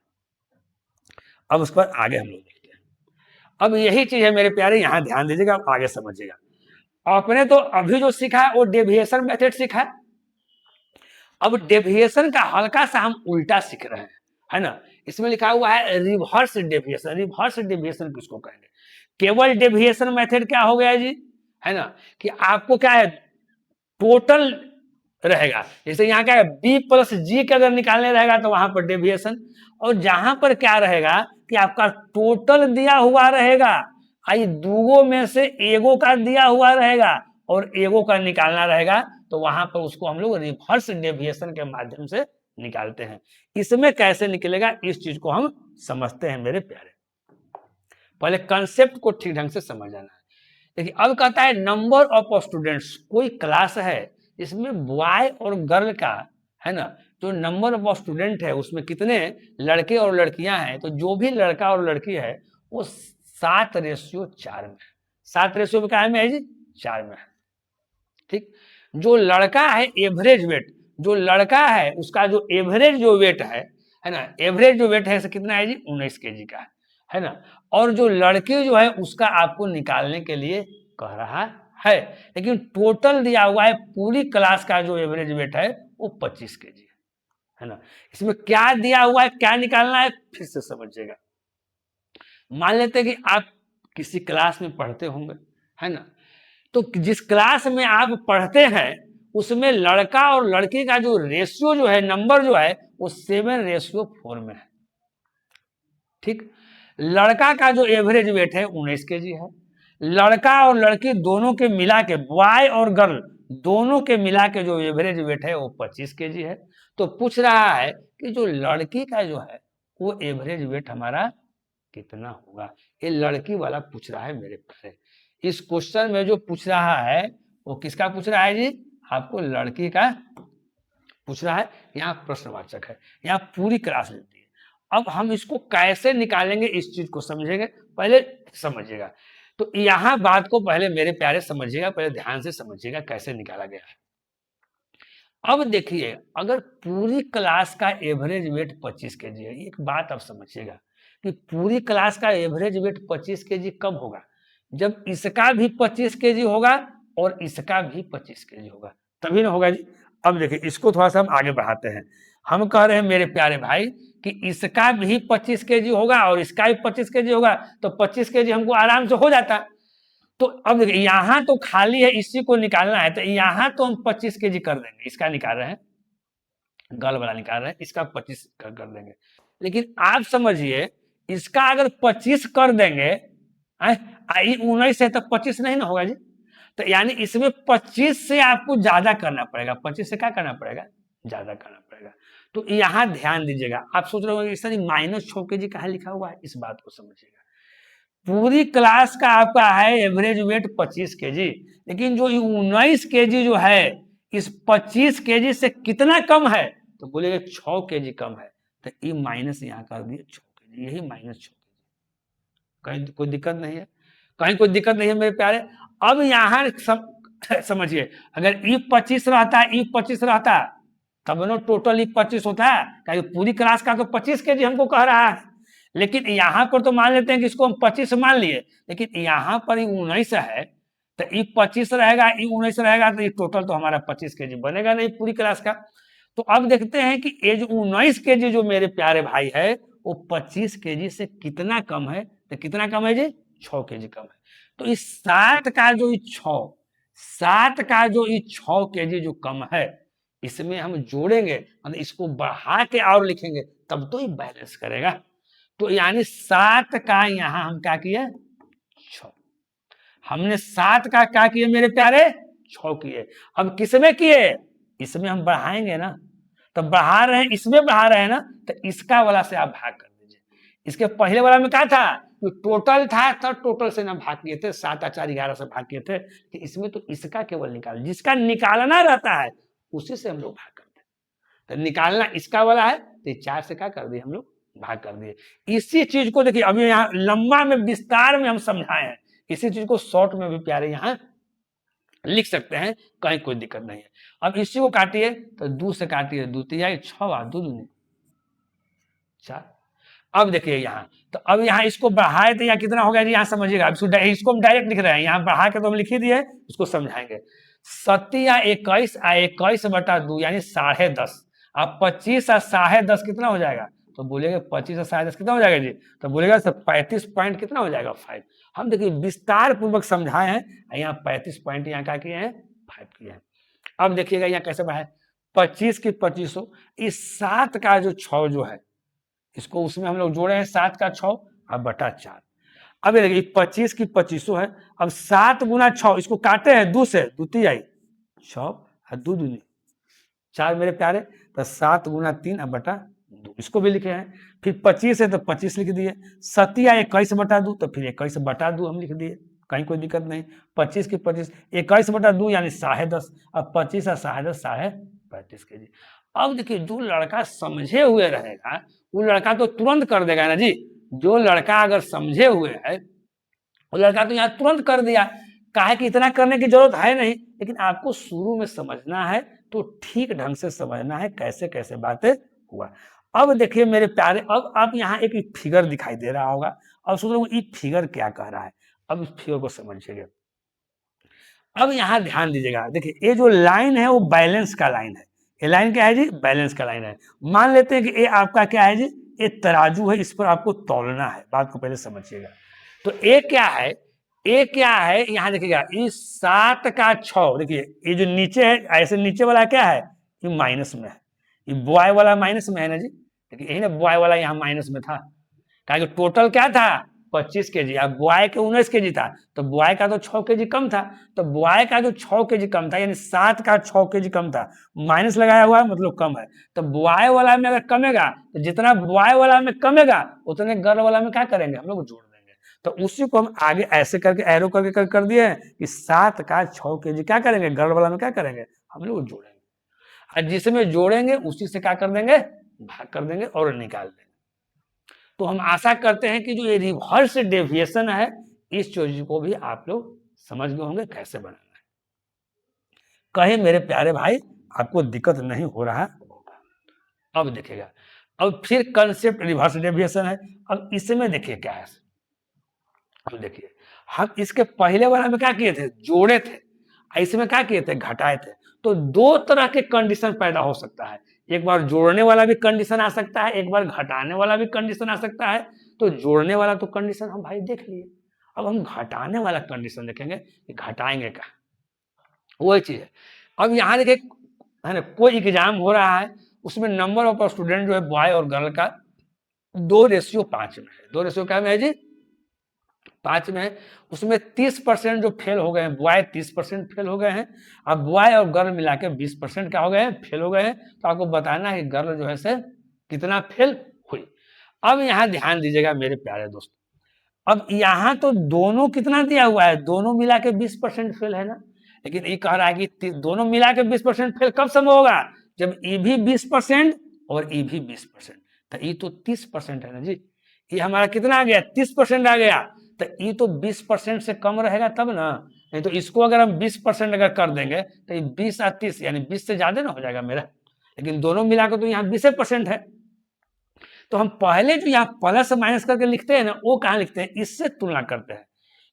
अब उसके बाद आगे हम लोग देखते हैं। अब यही चीज है मेरे प्यारे, यहां ध्यान दीजिएगा, आप आगे समझिएगा। आपने तो अभी जो सीखा वो डेविएशन मेथड सीखा, अब डेविएशन का हल्का सा हम उल्टा सीख रहे हैं, है ना। इसमें लिखा हुआ है रिवर्स डेविएशन। रिवर्स डेविएशन किसको कहेंगे, केवल डेविएशन मेथड क्या हो गया जी, है ना, कि आपको क्या है टोटल रहेगा, जैसे यहाँ क्या है बी प्लस जी के अगर निकालने रहेगा तो वहां पर डेविएशन, और जहां पर क्या रहेगा कि आपका टोटल दिया हुआ रहेगा, आई दूगो में से एगो का दिया हुआ रहेगा, और एगो का निकालना रहेगा, तो वहां पर उसको हम लोग रिवर्स डेविएशन के माध्यम से निकालते हैं। इसमें कैसे निकलेगा, इस चीज को हम समझते हैं मेरे प्यारे। पहले कंसेप्ट को ठीक ढंग से समझ जाना है। देखिए अब कहता है नंबर ऑफ स्टूडेंट्स, कोई क्लास है इसमें बॉय और गर्ल का, है ना, जो नंबर ऑफ स्टूडेंट है उसमें कितने लड़के और लड़कियां हैं, तो जो भी लड़का और लड़की है वो 7:4 में है। 7 रेशियो में क्या है जी, 4 में है। ठीक, जो लड़का है एवरेज वेट, जो लड़का है उसका जो एवरेज जो वेट है ना, एवरेज जो वेट है कितना है जी, 19 kg का है ना। और जो लड़की जो है उसका आपको निकालने के लिए कह रहा है, लेकिन टोटल दिया हुआ है पूरी क्लास का जो एवरेज वेट है वो 25 kg है ना। इसमें क्या दिया हुआ है, क्या निकालना है, फिर से समझिएगा। मान लेते हैं कि आप किसी क्लास में पढ़ते होंगे, है ना, तो जिस क्लास में आप पढ़ते हैं उसमें लड़का और लड़की का जो रेशियो जो है, नंबर जो है वो 7:4 में है। ठीक, लड़का का जो एवरेज वेट है 19 kg है, लड़का और लड़की दोनों के मिला के, बॉय और गर्ल दोनों के मिला के जो एवरेज वेट है वो 25 kg है। तो पूछ रहा है कि जो लड़की का जो है वो एवरेज वेट हमारा कितना होगा, ये लड़की वाला पूछ रहा है मेरे प्यारे। इस क्वेश्चन में जो पूछ रहा है वो किसका पूछ रहा है जी, आपको लड़की का पूछ रहा है। यहाँ प्रश्नवाचक है, यहाँ पूरी क्लास लेती है। अब हम इसको कैसे निकालेंगे इस चीज को समझेंगे, पहले समझिएगा। तो यहाँ बात को पहले मेरे प्यारे समझिएगा, पहले ध्यान से समझिएगा कैसे निकाला गया है। अब देखिए अगर पूरी क्लास का एवरेज वेट 25 kg है, एक बात आप समझिएगा कि पूरी क्लास का एवरेज वेट 25 kg कब होगा, जब इसका भी 25 kg होगा और इसका भी 25 kg होगा, तभी ना होगा जी। अब देखिए इसको थोड़ा सा हम आगे बढ़ाते हैं। हम कह रहे हैं मेरे प्यारे भाई कि इसका भी 25 kg होगा और इसका भी 25 kg होगा, तो 25 kg हमको आराम से हो जाता। तो अब देखिए यहाँ तो खाली है, इसी को निकालना है, तो यहाँ तो हम 25 kg कर देंगे, इसका निकाल रहे हैं, गल वाला निकाल रहे हैं, इसका 25 कर देंगे। लेकिन आप समझिए इसका अगर 25 कर देंगे, 19 है तो 25 नहीं ना होगा जी, तो यानी इसमें 25 से आपको ज्यादा करना पड़ेगा, 25 से क्या करना पड़ेगा, ज्यादा करना पड़ेगा। तो यहाँ ध्यान दीजिएगा, आप सोच रहे होंगे सर -6 kg कहाँ लिखा हुआ है, इस बात को समझिएगा। पूरी क्लास का आपका है एवरेज वेट 25 kg, लेकिन जो 19 kg जो है इस 25 kg से कितना कम है, तो बोलेगा 6 kg कम है, तो ये माइनस यहाँ कर दिए 6 kg, यही -6 kg। कहीं कोई दिक्कत नहीं है, कहीं कोई दिक्कत नहीं है मेरे प्यारे। अब यहाँ समझिए अगर ई 25 रहता, ई 25 रहता तब ना टोटल ई 25 होता है, क्योंकि पूरी क्लास का तो 25 kg हमको कह रहा है। लेकिन यहाँ पर तो मान लेते हैं कि इसको हम 25 मान लिए, लेकिन यहाँ पर ये 19 है, तो ई 25 रहेगा, ई 19 रहेगा, तो ये टोटल तो हमारा 25 kg बनेगा नहीं पूरी क्लास का। तो अब देखते हैं कि ये जो 19 kg जो मेरे प्यारे भाई है वो 25 kg से कितना कम है, तो कितना कम है जी, 6 kg कम है। तो इस 7 का जो 6 kg जो कम है, इसमें हम जोड़ेंगे, मतलब इसको बढ़ा के और लिखेंगे तब तो ये बैलेंस करेगा। तो यानी 7 का यहां हम क्या किए, 6, हमने 7 का क्या किए मेरे प्यारे, 6 किए। अब किसमें किए, इसमें हम बढ़ाएंगे ना, तो बढ़ा रहे हैं, इसमें बढ़ा रहे हैं ना, तो इसका वाला से आप भाग कर दीजिए। इसके पहले वाला में क्या था, तो टोटल था, तब टोटल से ना भाग किए थे, 7 और 4 11 से भाग किए थे, कि इसमें तो इसका केवल निकाल, जिसका निकालना रहता है उसी से हम लोग भाग करते हैं। तो निकालना इसका वाला है, तो 4 से क्या कर दिए हम लोग, भाग कर दिए। इसी चीज को देखिए अभी यहाँ लंबा में विस्तार में हम समझाए हैं, इसी चीज को शॉर्ट में भी प्यारे यहाँ लिख सकते हैं, कहीं कोई दिक्कत नहीं है। अब इसी को काटिए, तो 2 से काटिए, 2 3 6 और 2 दूनी 4। अब देखिए यहाँ, तो अब यहाँ इसको बढ़ाए तो यहाँ कितना हो गया जी, यहाँ समझिएगा, इसको हम डायरेक्ट लिख रहे हैं, यहाँ बढ़ा के तो हम लिख ही दिए, इसको समझाएंगे। 7 या 21 21/2 यानी 10.5, अब 25 और 10.5 कितना हो जाएगा, तो बोलेगा 25 और 10.5 कितना हो जाएगा जी, तो बोलेगा 35 पॉइंट कितना हो जाएगा, 5। हम देखिए विस्तार पूर्वक समझाए हैं, यहाँ 35 पॉइंट यहाँ क्या किए हैं, 5 किए हैं। अब देखिएगा यहाँ कैसे बढ़ाए, 25 की 2500, इस 7 का जो 6 जो है, इसको उसमें हम लोग जोड़े हैं, 7 का 6 और बटा 4। अब ये देखिए 25 की 2500 है। अब 7 गुना 6, इसको काटे हैं 2 से, 2 तिहाई 6 और 2 दूनी 4 मेरे प्यारे। तो 7 गुना 3 अब बटा 2, इसको भी लिखे हैं। फिर 25 है तो 25 लिख दिए। 7 21 बटा 2, तो फिर 21 बटा 2 हम लिख दिए, कहीं कोई दिक्कत नहीं। 25 की 25, 21 बटा 2 यानी 10.5। अब 25 और 10.5 35 के जी। अब देखिए जो लड़का समझे हुए रहेगा वो लड़का तो तुरंत कर देगा ना जी। जो लड़का अगर समझे हुए है वो लड़का तो यहाँ तुरंत कर दिया। काहे कि इतना करने की जरूरत है नहीं, लेकिन आपको शुरू में समझना है तो ठीक ढंग से समझना है कैसे कैसे बातें हुआ। अब देखिए मेरे प्यारे, अब आप यहाँ एक फिगर दिखाई दे रहा होगा। अब सोच रहे ये फिगर क्या कह रहा है, अब इस फिगर को समझिएगा। अब यहाँ ध्यान दीजिएगा, देखिए ये जो लाइन है वो बैलेंस का लाइन है। ये लाइन क्या है जी? बैलेंस का लाइन है। मान लेते हैं कि ये आपका क्या है जी? ये तराजू है, इस पर आपको तौलना है। बात को पहले समझिएगा। तो ये क्या है, ये क्या है, यहाँ देखिएगा इस 7 का 6, देखिए ये जो नीचे है, ऐसे नीचे वाला क्या है, ये माइनस में है। ये बॉय वाला माइनस में है ना जी, देखिए यही ना बॉय वाला यहाँ माइनस में था। कहा टोटल क्या था 25 केजी, अब बॉय के 19 केजी था, तो बॉय का तो 6 केजी कम था। तो बॉय का जो 6 केजी कम था यानी 7 का 6 केजी कम था, माइनस लगाया हुआ है मतलब कम है। तो बॉय वाला में अगर कमेगा तो जितना बॉय वाला में कमेगा उतने गर्ल वाला में क्या करेंगे, हम लोग जोड़ देंगे। तो उसी को हम आगे ऐसे करके एरो करके कर दिए कि 7 का 6 केजी क्या करेंगे, गर्ल वाला में क्या करेंगे, हम लोग जोड़ेंगे। और जिसमें जोड़ेंगे उसी से क्या कर देंगे, भाग कर देंगे और निकाल देंगे। तो हम आशा करते हैं कि जो ये रिवर्स डेविएशन है इस चीज को भी आप लोग समझ गए होंगे कैसे बनाना है। कहीं मेरे प्यारे भाई आपको दिक्कत नहीं हो रहा होगा। अब देखिएगा, अब फिर कंसेप्ट रिवर्स डेविएशन है। अब इसमें देखिए क्या है, अब देखिए हम इसके पहले वाला में क्या किए थे, जोड़े थे, इसमें क्या किए थे, घटाए थे। तो दो तरह के कंडीशन पैदा हो सकता है, एक बार जोड़ने वाला भी कंडीशन आ सकता है, एक बार घटाने वाला भी कंडीशन आ सकता है। तो जोड़ने वाला तो कंडीशन हम भाई देख लिए, अब हम घटाने वाला कंडीशन देखेंगे कि घटाएंगे क्या, वही चीज है। अब यहाँ देखिए है ना, कोई एग्जाम हो रहा है, उसमें नंबर ऑफ स्टूडेंट जो है बॉय और गर्ल का 2:5 में है। 2 क्या में है जी, 5 में है। उसमें 30% जो फेल हो गए हैं, बॉय 30% फेल हो गए हैं। अब बॉय और गर्ल मिला के 20% क्या हो गए हैं, फेल हो गए हैं। तो आपको बताना है गर्ल जो है से कितना फेल हुई। अब यहाँ ध्यान दीजिएगा मेरे प्यारे दोस्तों, अब यहाँ तो दोनों कितना दिया हुआ है, दोनों मिला के 20% फेल है ना, लेकिन ये कह रहा है कि दोनों मिला के 20% फेल कब संभव होगा, जब ई भी 20% और ई भी 20%। तो ये तो 30% है ना जी, ये हमारा कितना आ गया, 30% आ गया। तो ये तो 20% से कम रहेगा तब ना, नहीं तो इसको अगर हम 20% अगर कर देंगे तो ये 20 और 30 यानी 20 से ज्यादा ना हो जाएगा मेरा, लेकिन दोनों मिलाकर तो यहाँ 20% है। तो हम पहले जो यहाँ प्लस माइनस करके लिखते हैं ना, वो कहाँ लिखते हैं, इससे तुलना करते हैं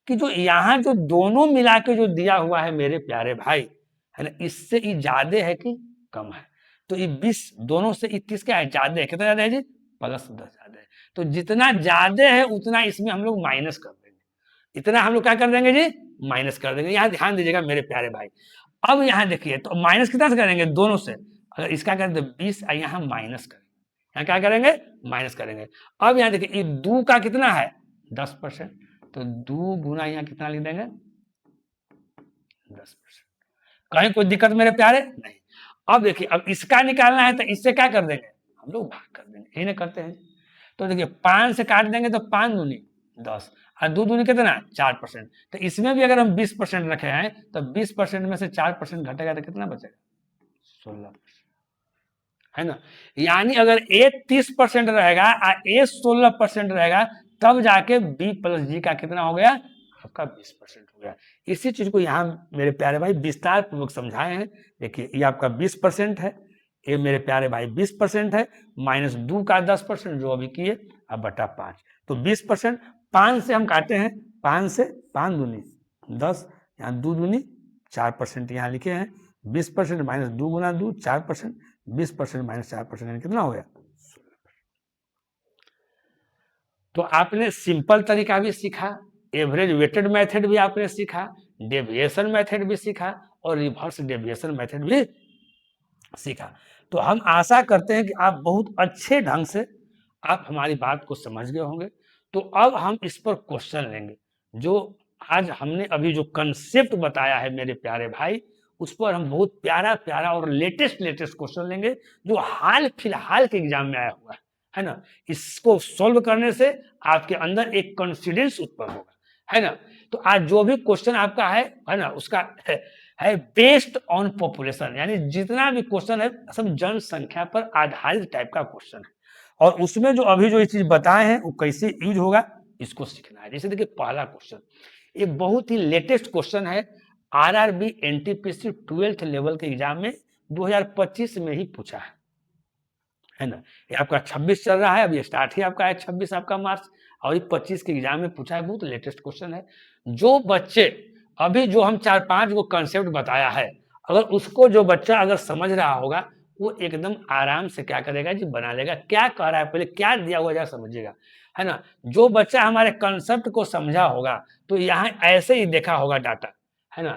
कि जो यहाँ जो दोनों मिला के जो दिया हुआ है मेरे प्यारे भाई, है ना, इससे ये ज्यादा है कि कम है। तो ये 20 दोनों से 30 क्या है, ज्यादा है। कितना ज्यादा है जी, +10 ज्यादा है। तो जितना ज्यादा है उतना इसमें हम लोग माइनस कर देंगे, इतना हम लोग क्या कर देंगे जी, माइनस कर देंगे। यहाँ ध्यान दीजिएगा मेरे प्यारे भाई। अब यहाँ देखिए तो माइनस कितना से करेंगे, दोनों से। अगर इसका करें तो 20 यहाँ माइनस करेंगे, यहाँ क्या करेंगे, माइनस करेंगे। अब यहाँ देखिए ये 2 का कितना है 10%, तो 2 गुना यहाँ कितना लिख देंगे 10%। कहीं कोई दिक्कत मेरे प्यारे नहीं। अब देखिए अब इसका निकालना है तो इससे क्या कर देंगे, हम लोग भाग कर देंगे, यही ना करते हैं। तो देखिए 5 से काट देंगे तो 5 दूनी 10 और 2 दूनी कितना 4%। तो इसमें भी अगर हम 20% रखे हैं तो 20% में से 4% घटेगा तो कितना बचेगा 16%, है ना। यानी अगर ए 30% रहेगा और ए 16% रहेगा तब जाके बी प्लस जी का कितना हो गया, आपका 20% हो गया। इसी चीज को यहाँ मेरे प्यारे भाई विस्तार पूर्वक समझाए हैं। देखिए ये आपका 20% है, ये मेरे प्यारे भाई 20% है, -2 का 10% जो अभी किए, अब बटा 5, तो 20%। 5 से हम काटे हैं, 5 से 5 दूनी 10, यहाँ 2 दूनी 4% यहाँ लिखे हैं। 20% -2 गुना 2 4%, 20% -4% यानी कितना हो गया 16%। तो आपने सिंपल तरीका भी सीखा, एवरेज वेटेड मेथड भी आपने सीखा, डेविएशन मेथड भी सीखा और रिवर्स डेविएशन मेथड भी सीखा। तो हम आशा करते हैं कि आप बहुत अच्छे ढंग से आप हमारी बात को समझ गए होंगे। तो अब हम इस पर क्वेश्चन लेंगे। जो आज हमने अभी जो कंसेप्ट बताया है मेरे प्यारे भाई, उस पर हम बहुत प्यारा प्यारा और लेटेस्ट लेटेस्ट क्वेश्चन लेंगे जो हाल फिलहाल के एग्जाम में आया हुआ है ना। इसको सॉल्व करने से आपके अंदर एक कॉन्फिडेंस उत्पन्न होगा, है ना। तो आज जो भी क्वेश्चन आपका है ना, उसका है बेस्ड ऑन पॉपुलेशन, यानी जितना भी क्वेश्चन है सब जनसंख्या पर आधारित टाइप का क्वेश्चन है। और उसमें जो अभी जो ये चीज बताए हैं वो कैसे यूज होगा इसको सीखना है। जैसे देखिए पहला क्वेश्चन, एक बहुत ही लेटेस्ट क्वेश्चन है, आरआरबी एनटीपीसी 12th लेवल के एग्जाम में 2025 में ही पूछा है ना। ये आपका 26 चल रहा है, अभी स्टार्ट ही आपका है 26 आपका मार्च, और ये 25 के एग्जाम में पूछा है। बहुत लेटेस्ट क्वेश्चन है। जो बच्चे अभी जो हम 4-5 को कंसेप्ट बताया है, अगर उसको जो बच्चा अगर समझ रहा होगा वो एकदम आराम से क्या करेगा जी, बना लेगा। क्या कह रहा है पहले क्या दिया हुआ जरा समझिएगा, है ना। जो बच्चा हमारे कंसेप्ट को समझा होगा तो यहाँ ऐसे ही देखा होगा डाटा, है ना,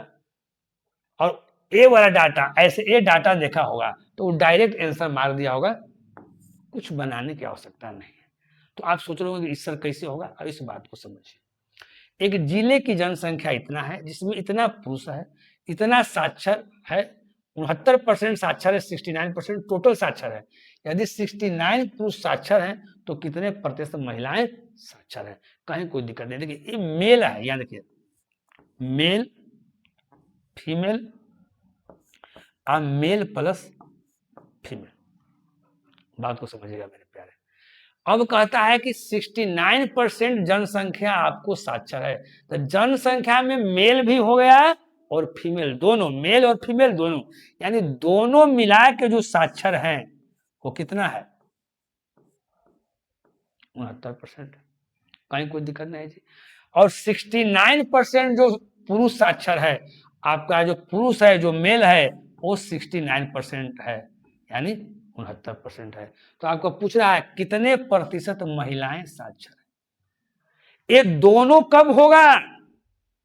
और ए वाला डाटा ऐसे ए डाटा देखा होगा तो डायरेक्ट आंसर मार दिया होगा, कुछ बनाने की आवश्यकता नहीं है। तो आप सोच रहे होंगे कि इस सर कैसे होगा, अब इस बात को समझिए। एक जिले की जनसंख्या इतना है जिसमें इतना पुरुष है, इतना साक्षर है, 69% साक्षर है, 69% टोटल साक्षर है। यदि 69 पुरुष साक्षर हैं तो कितने प्रतिशत महिलाएं साक्षर हैं? कहीं कोई दिक्कत नहीं। देखिए ये मेल है, यानी देखिए male female male plus female, बात को समझिएगा मेरे प्यारे। अब कहता है कि 69% जनसंख्या आपको साक्षर है, तो जनसंख्या में मेल भी हो गया और फीमेल दोनों, मेल और फीमेल दोनों, यानी दोनों मिला के जो साक्षर हैं वो कितना है? 69%। कहीं कोई दिक्कत नहीं जी। और 69% जो पुरुष साक्षर है, आपका जो पुरुष है जो मेल है वो 69% है, यानी 69% है। तो आपको पूछ रहा है कितने प्रतिशत महिलाएं साक्षर है। ये दोनों कब होगा?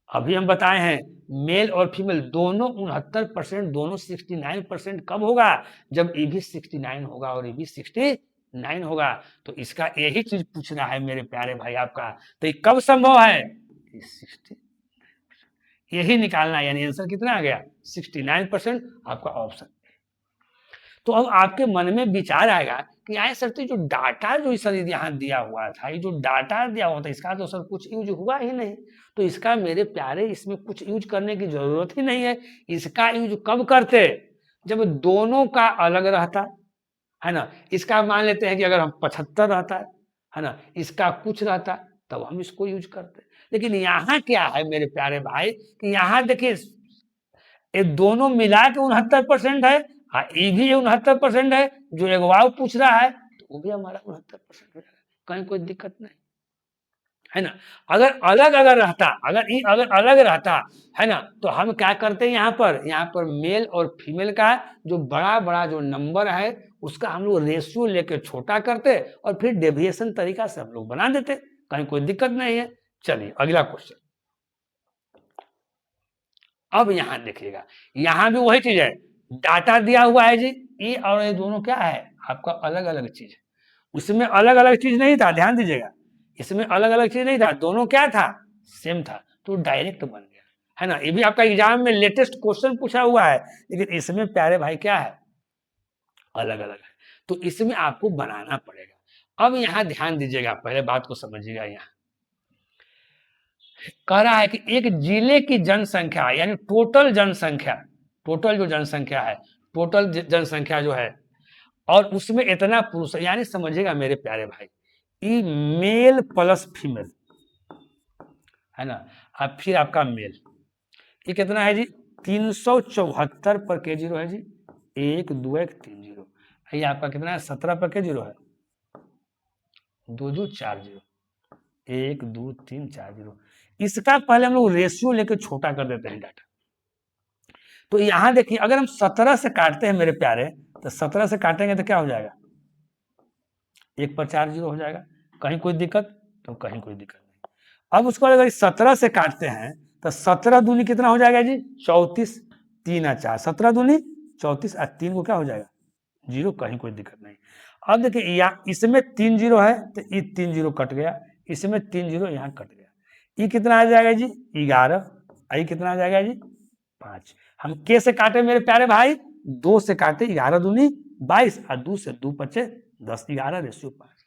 अभी हम बताए हैं मेल और फीमेल दोनों 69%, दोनों 69% कब होगा? जब ये भी 69 होगा और ये भी 69 होगा। तो इसका यही चीज पूछ रहा है मेरे प्यारे भाई आपका। तो ये कब संभव है? 60, यही निकालना है, यानी आंसर कितना आ गया? 69%, आपका ऑप्शन। तो अब आपके मन में विचार आएगा कि यार सर तो जो डाटा जो सर यहाँ दिया हुआ था, ये जो डाटा दिया हुआ था इसका तो सर कुछ यूज हुआ ही नहीं। तो इसका मेरे प्यारे इसमें कुछ यूज करने की जरूरत ही नहीं है। इसका यूज कब करते? जब दोनों का अलग रहता है ना। इसका मान लेते हैं कि अगर हम 75 रहता है ना, इसका कुछ रहता, तब हम इसको यूज करते। लेकिन यहाँ क्या है मेरे प्यारे भाई कि यहाँ देखिए ये दोनों मिला के 69% है, ये भी 69% है। जो एक वाव पूछ रहा है तो वो भी हमारा 69% हो जाएगा, कहीं कोई दिक्कत नहीं, है ना। अगर अलग अगर रहता, अगर अलग रहता है ना, तो हम क्या करते हैं यहाँ पर मेल और फीमेल का जो बड़ा बड़ा जो नंबर है उसका हम लोग रेशियो लेके छोटा करते और फिर डेविएशन तरीका से हम लोग बना देते, कहीं कोई दिक्कत नहीं है। चलिए अगला क्वेश्चन। अब यहां देखिएगा, यहां भी वही चीज है, डाटा दिया हुआ है जी, ये और ये दोनों क्या है आपका अलग अलग चीज है। उसमें अलग अलग चीज नहीं था, ध्यान दीजिएगा, इसमें अलग अलग चीज नहीं था, दोनों क्या था? सेम था, तो डायरेक्ट बन गया, है ना। ये भी आपका एग्जाम में लेटेस्ट क्वेश्चन पूछा हुआ है, लेकिन इसमें प्यारे भाई क्या है? अलग अलग है, तो इसमें आपको बनाना पड़ेगा। अब यहाँ ध्यान दीजिएगा, पहले बात को समझिएगा। यहाँ कह रहा है कि एक जिले की जनसंख्या यानी टोटल जनसंख्या, टोटल जो जनसंख्या है, टोटल जनसंख्या जो है, और उसमें इतना पुरुष, यानी समझिएगा मेरे प्यारे भाई, ई मेल प्लस फीमेल, है ना। अब फिर आपका मेल, ये कितना है जी? 374 पर के जीरो है जी, 1 2 1 3 जीरो। ये आपका कितना है? 17 पर के जीरो है, 2 2 4 जीरो, 1 2 3 4 जीरो। इसका पहले हम लोग रेशियो लेकर छोटा कर देते हैं डाटा। तो यहां देखिए अगर हम 17 से काटते हैं मेरे प्यारे, तो 17 से काटेंगे तो क्या हो जाएगा? 1 पर 4 जीरो हो जाएगा, कहीं कोई दिक्कत? तो कहीं कोई दिक्कत नहीं। अब उसको अगर 17 से काटते हैं तो 17 दूनी कितना हो जाएगा जी? 34, 3 और 4, 17 दूनी 34 और 3 को क्या हो जाएगा? जीरो, कहीं कोई दिक्कत नहीं। अब देखिए इसमें 3 जीरो है तो ये 3 जीरो कट गया, इसमें 3 जीरो यहाँ कट गया। ई कितना आ जाएगा जी 11, आई कितना आ जाएगा जी 5। हम के से काटे मेरे प्यारे भाई, 2 से काटे 11 दूनी 22 और 2 से 2 बचे 10, 11 रेशियो 5।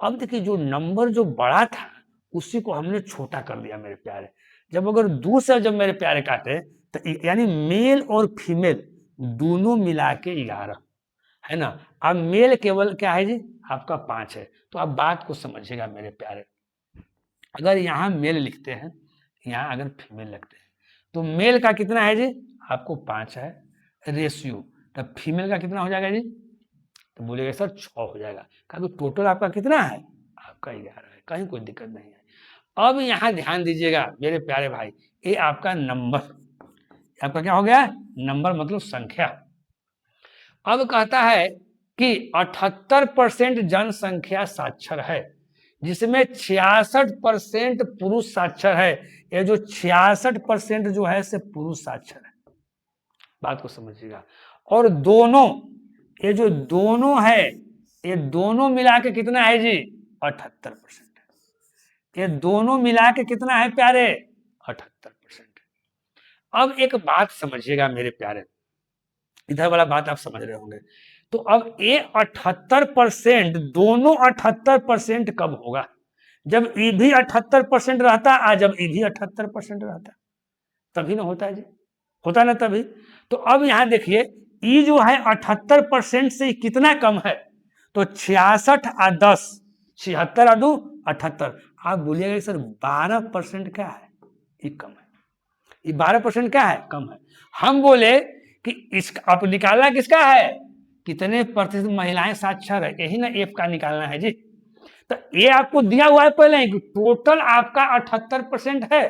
अब देखिए जो नंबर जो बड़ा था उसी को हमने छोटा कर दिया मेरे प्यारे। जब अगर 2 से जब मेरे प्यारे काटे तो यानी मेल और फीमेल दोनों मिला के 11 है ना। अब मेल केवल क्या है जी आपका 5 है। तो आप बात को समझिएगा मेरे प्यारे, अगर यहाँ मेल लिखते हैं, यहाँ अगर फीमेल लिखते हैं तो मेल का कितना है जी आपको 5 है रेशियो, तब फीमेल का कितना हो जाएगा जी, तो बोलेगा सर 6 हो जाएगा। कहा तो टोटल आपका कितना है, आपका 11 है, कहीं कोई दिक्कत नहीं है। अब यहाँ ध्यान दीजिएगा मेरे प्यारे भाई, ये आपका नंबर, आपका क्या हो गया नंबर मतलब संख्या। अब कहता है कि 78% जनसंख्या साक्षर है, जिसमें 66% पुरुष साक्षर है। ये जो 66% जो है से पुरुष साक्षर है, बात को समझिएगा। और दोनों, ये जो दोनों है, ये दोनों मिला के कितना है जी 78%। ये दोनों मिला के कितना है प्यारे 78%। अब एक बात समझिएगा मेरे प्यारे, इधर वाला बात आप समझ रहे होंगे। तो अब ये 78% दोनों 78% कब होगा, जब ई भी 78% रहता और जब ई भी 78% रहता, तभी ना होता है जी, होता ना तभी। तो अब यहां देखिए ई जो है 78% से कितना कम है, तो 66 और 10, 76 और 2 78। आप बोलिएगा सर 12% क्या है, ये कम है, ये 12% क्या है कम है। हम बोले कि इसका आप निकालना किसका है, कितने प्रतिशत महिलाएं साक्षर है, यही ना एफ का निकालना है जी। तो ये आपको दिया हुआ है पहले कि टोटल आपका 78% है।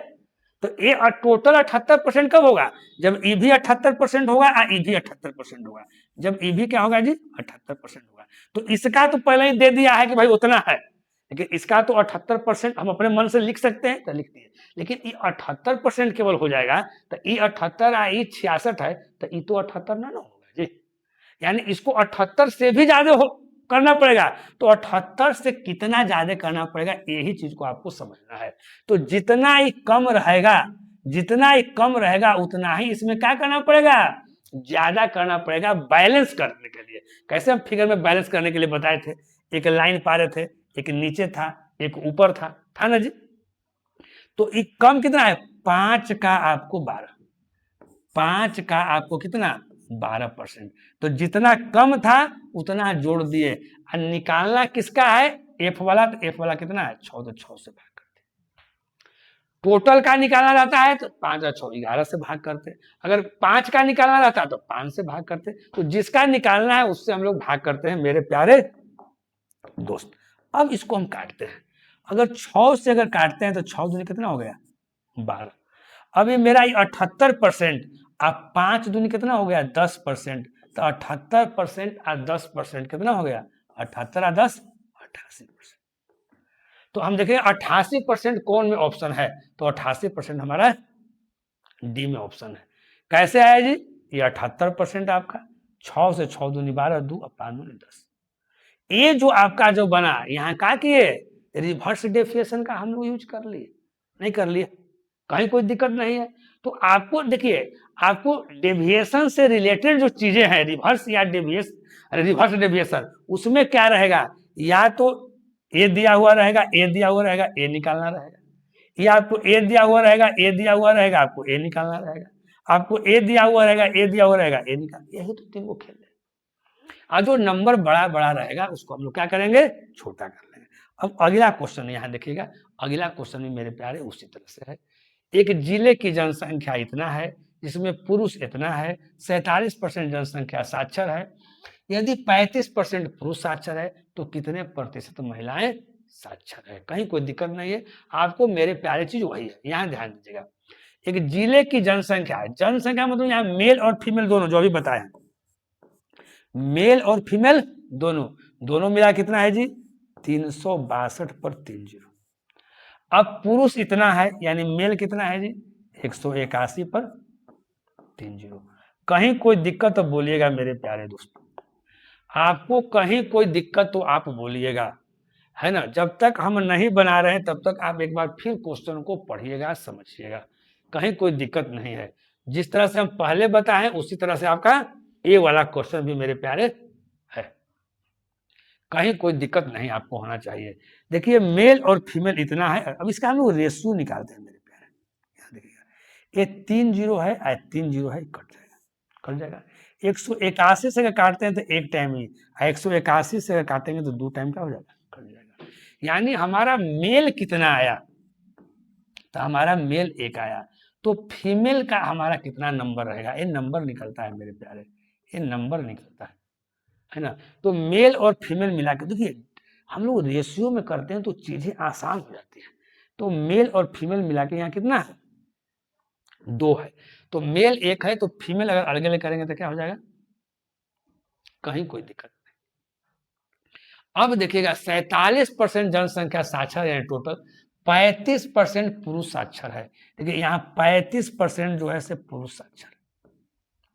तो ये टोटल 78% कब होगा, जब ई भी 78% होगा और ई भी 78% होगा। जब ई भी क्या होगा जी 78% होगा। तो इसका तो पहले ही दे दिया है कि भाई उतना है, लेकिन इसका तो 78% हम अपने मन से लिख सकते हैं तो लिख दिए, लेकिन ये 78% केवल हो जाएगा। तो ई 78 और ई 66 है, तो ई तो 78 ना होगा जी, यानी इसको 78 से भी ज्यादा करना पड़ेगा। तो 78 से कितना ज्यादा करना पड़ेगा, यही चीज को आपको समझना है। तो जितना ही कम रहेगा, जितना ही कम रहेगा उतना ही इसमें क्या करना पड़ेगा, ज्यादा करना पड़ेगा बैलेंस करने के लिए। कैसे हम फिगर में बैलेंस करने के लिए बताए थे, एक लाइन पा रहे थे, एक नीचे था एक ऊपर था ना जी। तो एक कम कितना है 5 का आपको 12, 5 का आपको कितना 12%। तो जितना कम था उतना जोड़ दिए, और निकालना किसका है एफ वाला, तो एफ वाला कितना है 6, तो 6 से भाग करते। टोटल का निकालना रहता है तो 5 और 6 11 से भाग करते। अगर 5 का निकालना रहता है तो 5 से भाग करते। तो जिसका निकालना है उससे हम लोग भाग करते हैं मेरे प्यारे दोस्त। अब इसको हम काटते हैं, अगर 6 से अगर काटते हैं तो 6 दूनी कितना हो गया 12। अब ये मेरा 78% अब 5 दूनी कितना हो गया 10%। तो 78% और 10% कितना हो गया 78 और 10 88%। तो हम देखें 88% कौन में ऑप्शन है, तो 88% हमारा डी में ऑप्शन है। कैसे आया जी, ये 78% आपका 6 से 6 दूनी 12, 2 और 5 दूनी 10। ये जो आपका जो बना यहाँ का किए रिवर्स डेफिनेशन का हम लोग यूज कर लिए, नहीं कर लिए कहीं कोई दिक्कत नहीं है। तो आपको देखिए, आपको डेविएशन से रिलेटेड जो चीजें हैं रिवर्स या रिवर्स डेविएशन, उसमें क्या रहेगा, या तो ए दिया हुआ रहेगा, ए दिया हुआ रहेगा, ए निकालना रहेगा, या आपको ए दिया हुआ रहेगा, ए दिया हुआ रहेगा, आपको ए निकालना रहेगा, आपको ए दिया हुआ रहेगा, ए दिया हुआ रहेगा, ए निकाल, यही तो 3 खेल है। और जो नंबर बड़ा बड़ा रहेगा उसको हम लोग क्या करेंगे छोटा कर लेंगे। अब अगला क्वेश्चन यहाँ देखिएगा, अगला क्वेश्चन भी मेरे प्यारे उसी तरह से है। एक जिले की जनसंख्या इतना है, जिसमें पुरुष इतना है, 47% जनसंख्या साक्षर है। यदि 35% पुरुष साक्षर है तो कितने प्रतिशत महिलाएं साक्षर है। कहीं कोई दिक्कत नहीं है, आपको मेरे प्यारे चीज वही है, यहाँ ध्यान दीजिएगा। एक जिले की जनसंख्या, जनसंख्या मतलब यहाँ मेल और फीमेल दोनों, जो अभी बताया मेल और फीमेल दोनों मिला कितना है जी 362 पर 3 जीरो। अब पुरुष इतना है यानी मेल कितना है जी 181 पर 3 जीरो। कहीं कोई दिक्कत तो बोलिएगा मेरे प्यारे दोस्तों, आपको कहीं कोई दिक्कत तो आप बोलिएगा। है ना। जब तक हम नहीं बना रहे हैं तब तक आप एक बार फिर क्वेश्चन को पढ़िएगा, समझिएगा, कहीं कोई दिक्कत नहीं है। जिस तरह से हम पहले बताएं उसी तरह से आपका ये वाला क्वेश्चन भी मेरे प्यारे है, कहीं कोई दिक्कत नहीं आपको होना चाहिए। देखिए मेल और फीमेल इतना है, अब इसका हम लोग रेशियो निकालते हैं मेरे प्यारे। यहाँ देखिएगा, ये 3 जीरो है और 3 जीरो है, कट जाएगा, कट जाएगा। 181 से अगर काटते हैं तो एक टाइम ही, 181 से अगर काटेंगे तो 2 टाइम का हो जाएगा, कट जाएगा। यानी हमारा मेल कितना आया, तो हमारा मेल 1 आया, तो फीमेल का हमारा कितना नंबर रहेगा, ये नंबर निकलता है मेरे प्यारे, ये नंबर निकलता है ना। तो मेल और फीमेल मिला के देखिए, हम लोग रेशियो में करते हैं तो चीजें आसान हो जाती है। तो मेल और फीमेल मिला के यहाँ कितना है, 2 है। तो मेल 1 है, तो फीमेल अगर अलग-अलग करेंगे तो क्या हो जाएगा, कहीं कोई दिक्कत नहीं। अब देखिएगा 47% जनसंख्या साक्षर है टोटल, 35% पुरुष साक्षर है। देखिए यहाँ 35% जो है से पुरुष साक्षर,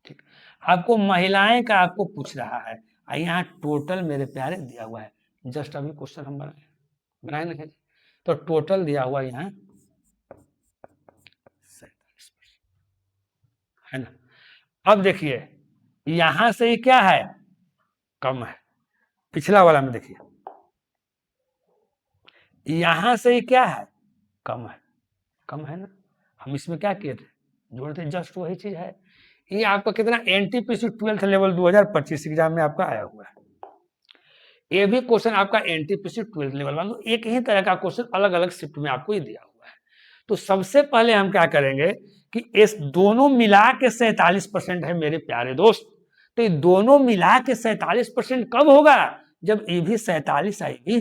ठीक। आपको महिलाएं का आपको पूछ रहा है, यहाँ टोटल मेरे प्यारे दिया हुआ है, जस्ट अभी क्वेश्चन हम बनाए ना, तो टोटल दिया हुआ यहाँ 47%, है ना। अब देखिए यहां से ये क्या है, कम है। पिछला वाला में देखिए यहां से ये क्या है, कम है, कम है ना। हम इसमें क्या किए थे, जोड़ते, जस्ट वही चीज है। ये आपका कितना एनटीपीसी 12th लेवल 2025 एग्जाम में आपका आया हुआ है। ये भी क्वेश्चन आपका एनटीपीसी 12th लेवल वाला, एक ही तरह का क्वेश्चन अलग अलग शिफ्ट में आपको ये दिया हुआ है। तो सबसे पहले हम क्या करेंगे कि इस दोनों मिला के 47% है मेरे प्यारे दोस्त। तो ये दोनों मिला के 47% कब होगा, जब ये भी 47 आई भी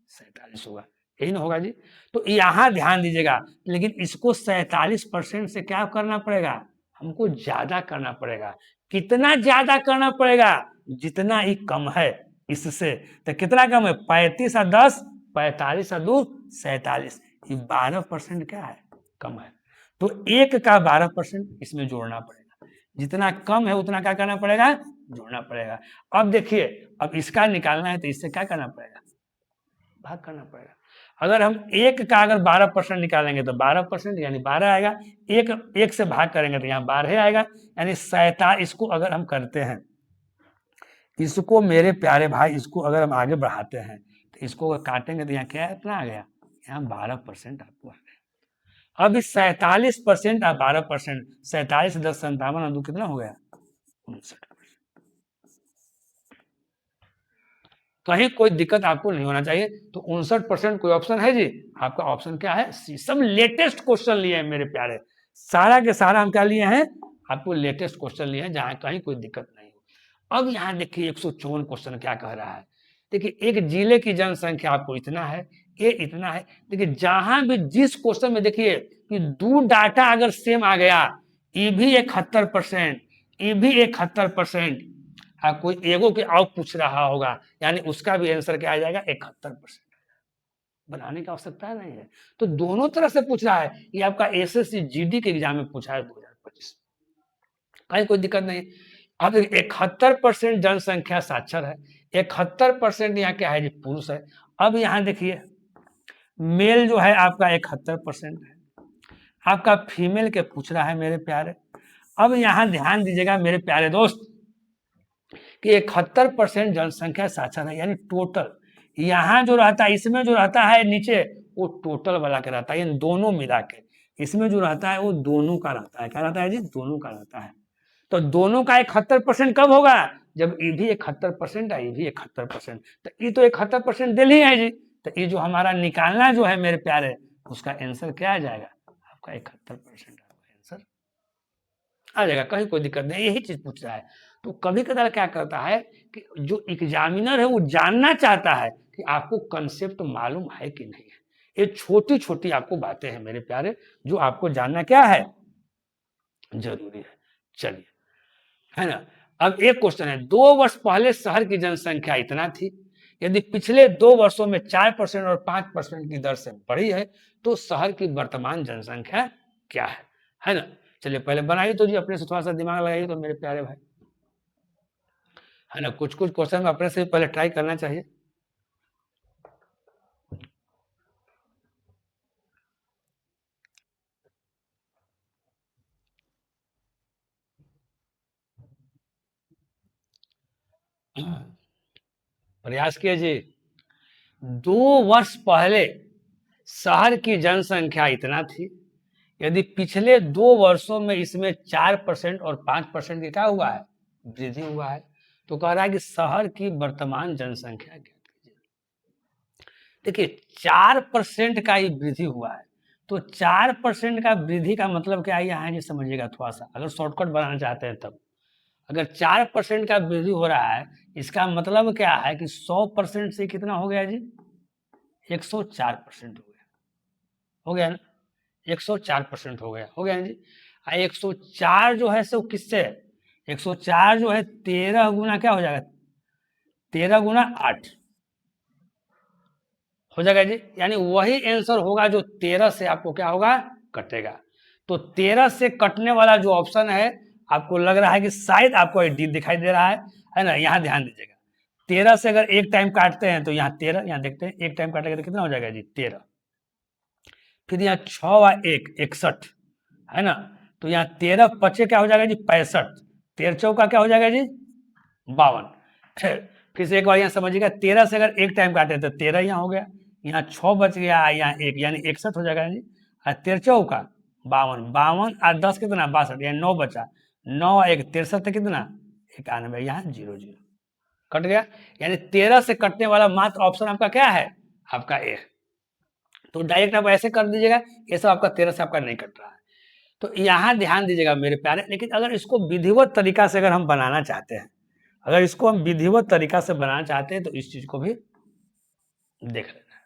47 होगा, यही ना होगा जी। तो यहां ध्यान दीजिएगा, लेकिन इसको 47% से क्या करना पड़ेगा, हमको ज्यादा करना पड़ेगा। कितना ज्यादा करना पड़ेगा, जितना ही कम है इससे। तो कितना कम है, 35 और 10, 45 और 2 47, ये 12% क्या है, कम है। तो 1 का 12% इसमें जोड़ना पड़ेगा, जितना कम है उतना क्या करना पड़ेगा, जोड़ना पड़ेगा। अब देखिए, अब इसका निकालना है तो इससे क्या करना पड़ेगा, भाग करना पड़ेगा। अगर हम 1 का अगर 12% निकालेंगे तो 12% यानी 12 आएगा, 1 से भाग करेंगे तो यहाँ 12 आएगा, यानी 47। इसको अगर हम करते हैं, इसको मेरे प्यारे भाई, इसको अगर हम आगे बढ़ाते हैं तो इसको अगर काटेंगे तो यहाँ क्या इतना आ गया, यहाँ 12% आपको आ गया। अब इस 47% और 12%, 47 10 57 कितना हो गया, 59। कहीं कोई दिक्कत आपको नहीं होना चाहिए। तो 59% कोई ऑप्शन है जी, आपका ऑप्शन क्या है, सी। सब लेटेस्ट क्वेश्चन लिए हैं मेरे प्यारे, सारा के सारा हम क्या लिए हैं, आपको लेटेस्ट क्वेश्चन लिए हैं, जहां कहीं कोई दिक्कत नहीं हो। अब यहाँ देखिए 154 क्वेश्चन क्या कह रहा है। देखिए एक जिले की जनसंख्या आपको इतना है, ये इतना है। देखिए जहां भी जिस क्वेश्चन में देखिए कि 2 डाटा अगर सेम आ गया, ये भी 71%, ये भी 71%, कोई एगो के आउट पूछ रहा होगा, यानी उसका भी आंसर क्या आ जाएगा, 71%। बनाने की आवश्यकता नहीं है। तो दोनों तरह से पूछ रहा है, ये आपका एसएससी जीडी के एग्जाम में पूछा है 2025, कहीं कोई दिक्कत नहीं। अब 71% जनसंख्या साक्षर है, 71% यहाँ क्या है जी, पुरुष है। अब यहाँ देखिए मेल जो है आपका 71% है, आपका फीमेल के पूछ रहा है मेरे प्यारे। अब यहाँ ध्यान दीजिएगा मेरे प्यारे दोस्त कि 71% जनसंख्या साक्षर है, यानी टोटल यहाँ जो रहता है, इसमें जो रहता है नीचे, वो टोटल वाला का रहता है, यानी दोनों मिला के इसमें जो रहता है वो दोनों का रहता है। क्या रहता है जी, दोनों का रहता है। तो दोनों का 71% कब होगा, जब ये भी 71% है, ये भी 71%। तो ये तो 71% दिल ही है जी। तो ये जो हमारा निकालना जो है मेरे प्यारे, उसका आंसर क्या आ जाएगा, आपका 71% आंसर आ जाएगा, कहीं कोई दिक्कत नहीं, यही चीज पूछ रहा है। तो कभी कदार क्या करता है कि जो एग्जामिनर है वो जानना चाहता है कि आपको कंसेप्ट मालूम है कि नहीं है। ये छोटी छोटी आपको बातें हैं मेरे प्यारे, जो आपको जानना क्या है, जरूरी है। चलिए, है ना। अब एक क्वेश्चन है, 2 वर्ष पहले शहर की जनसंख्या इतना थी, यदि पिछले 2 वर्षों में 4% और 5% की दर से बढ़ी है, तो शहर की वर्तमान जनसंख्या क्या है ना। चलिए पहले बनाइए तो जी, अपने से थोड़ा सा दिमाग लगाइए तो मेरे प्यारे भाई, है ना। कुछ कुछ क्वेश्चन अपने से पहले ट्राई करना चाहिए। प्रयास कीजिए। 2 वर्ष पहले शहर की जनसंख्या इतना थी, यदि पिछले 2 वर्षों में इसमें 4% और 5% की क्या हुआ है, वृद्धि हुआ है, तो कह रहा है कि शहर की वर्तमान जनसंख्या ज्ञात कीजिए। देखिए 4% का ही वृद्धि हुआ है, तो 4% का वृद्धि का मतलब क्या है, यहाँ ये समझिएगा थोड़ा सा, अगर शॉर्टकट बनाना चाहते हैं तब। अगर 4% का वृद्धि हो रहा है, इसका मतलब क्या है कि 100% से कितना हो गया जी, 104% हो गया ना, 104% हो गया ना जी। 104 जो है सो किससे, 104 जो है 13 गुना क्या हो जाएगा, 13 गुना 8 हो जाएगा जी, यानी वही आंसर होगा जो 13 से आपको क्या होगा, कटेगा। तो 13 से कटने वाला जो ऑप्शन है, आपको लग रहा है कि शायद आपको डी दिखाई दे रहा है ना, यहाँ ध्यान दीजिएगा। 13 से अगर एक टाइम काटते हैं तो यहाँ 13, यहाँ देखते हैं एक टाइम काटेगा तो कितना हो जाएगा जी, 13। फिर यहाँ 6 व 1 61 है ना, तो यहाँ 13 पचे क्या हो जाएगा जी, 65। 13 चौका क्या हो जाएगा जी, 52। फिर से एक बार यहाँ समझिएगा, 13 से अगर एक टाइम काटे तो 13 यहाँ हो गया, यहाँ 6 बच गया, यहाँ 1 यानी 61 हो जाएगा जी। 13 चौका 52, 52 और 10 कितना 62, यानी 9 बचा, 9 1 63 कितना 91, यहाँ 0 0 कट गया। यानी 13 से कटने वाला मात्र ऑप्शन आपका क्या है, आपका ए। तो डायरेक्ट आप ऐसे कर दीजिएगा, ये सब आपका 13 से आपका नहीं कट रहा है। तो यहाँ ध्यान दीजिएगा मेरे प्यारे, लेकिन अगर इसको विधिवत तरीका से अगर हम बनाना चाहते हैं, अगर इसको हम विधिवत तरीका से बनाना चाहते हैं तो इस चीज को भी देख लेना है।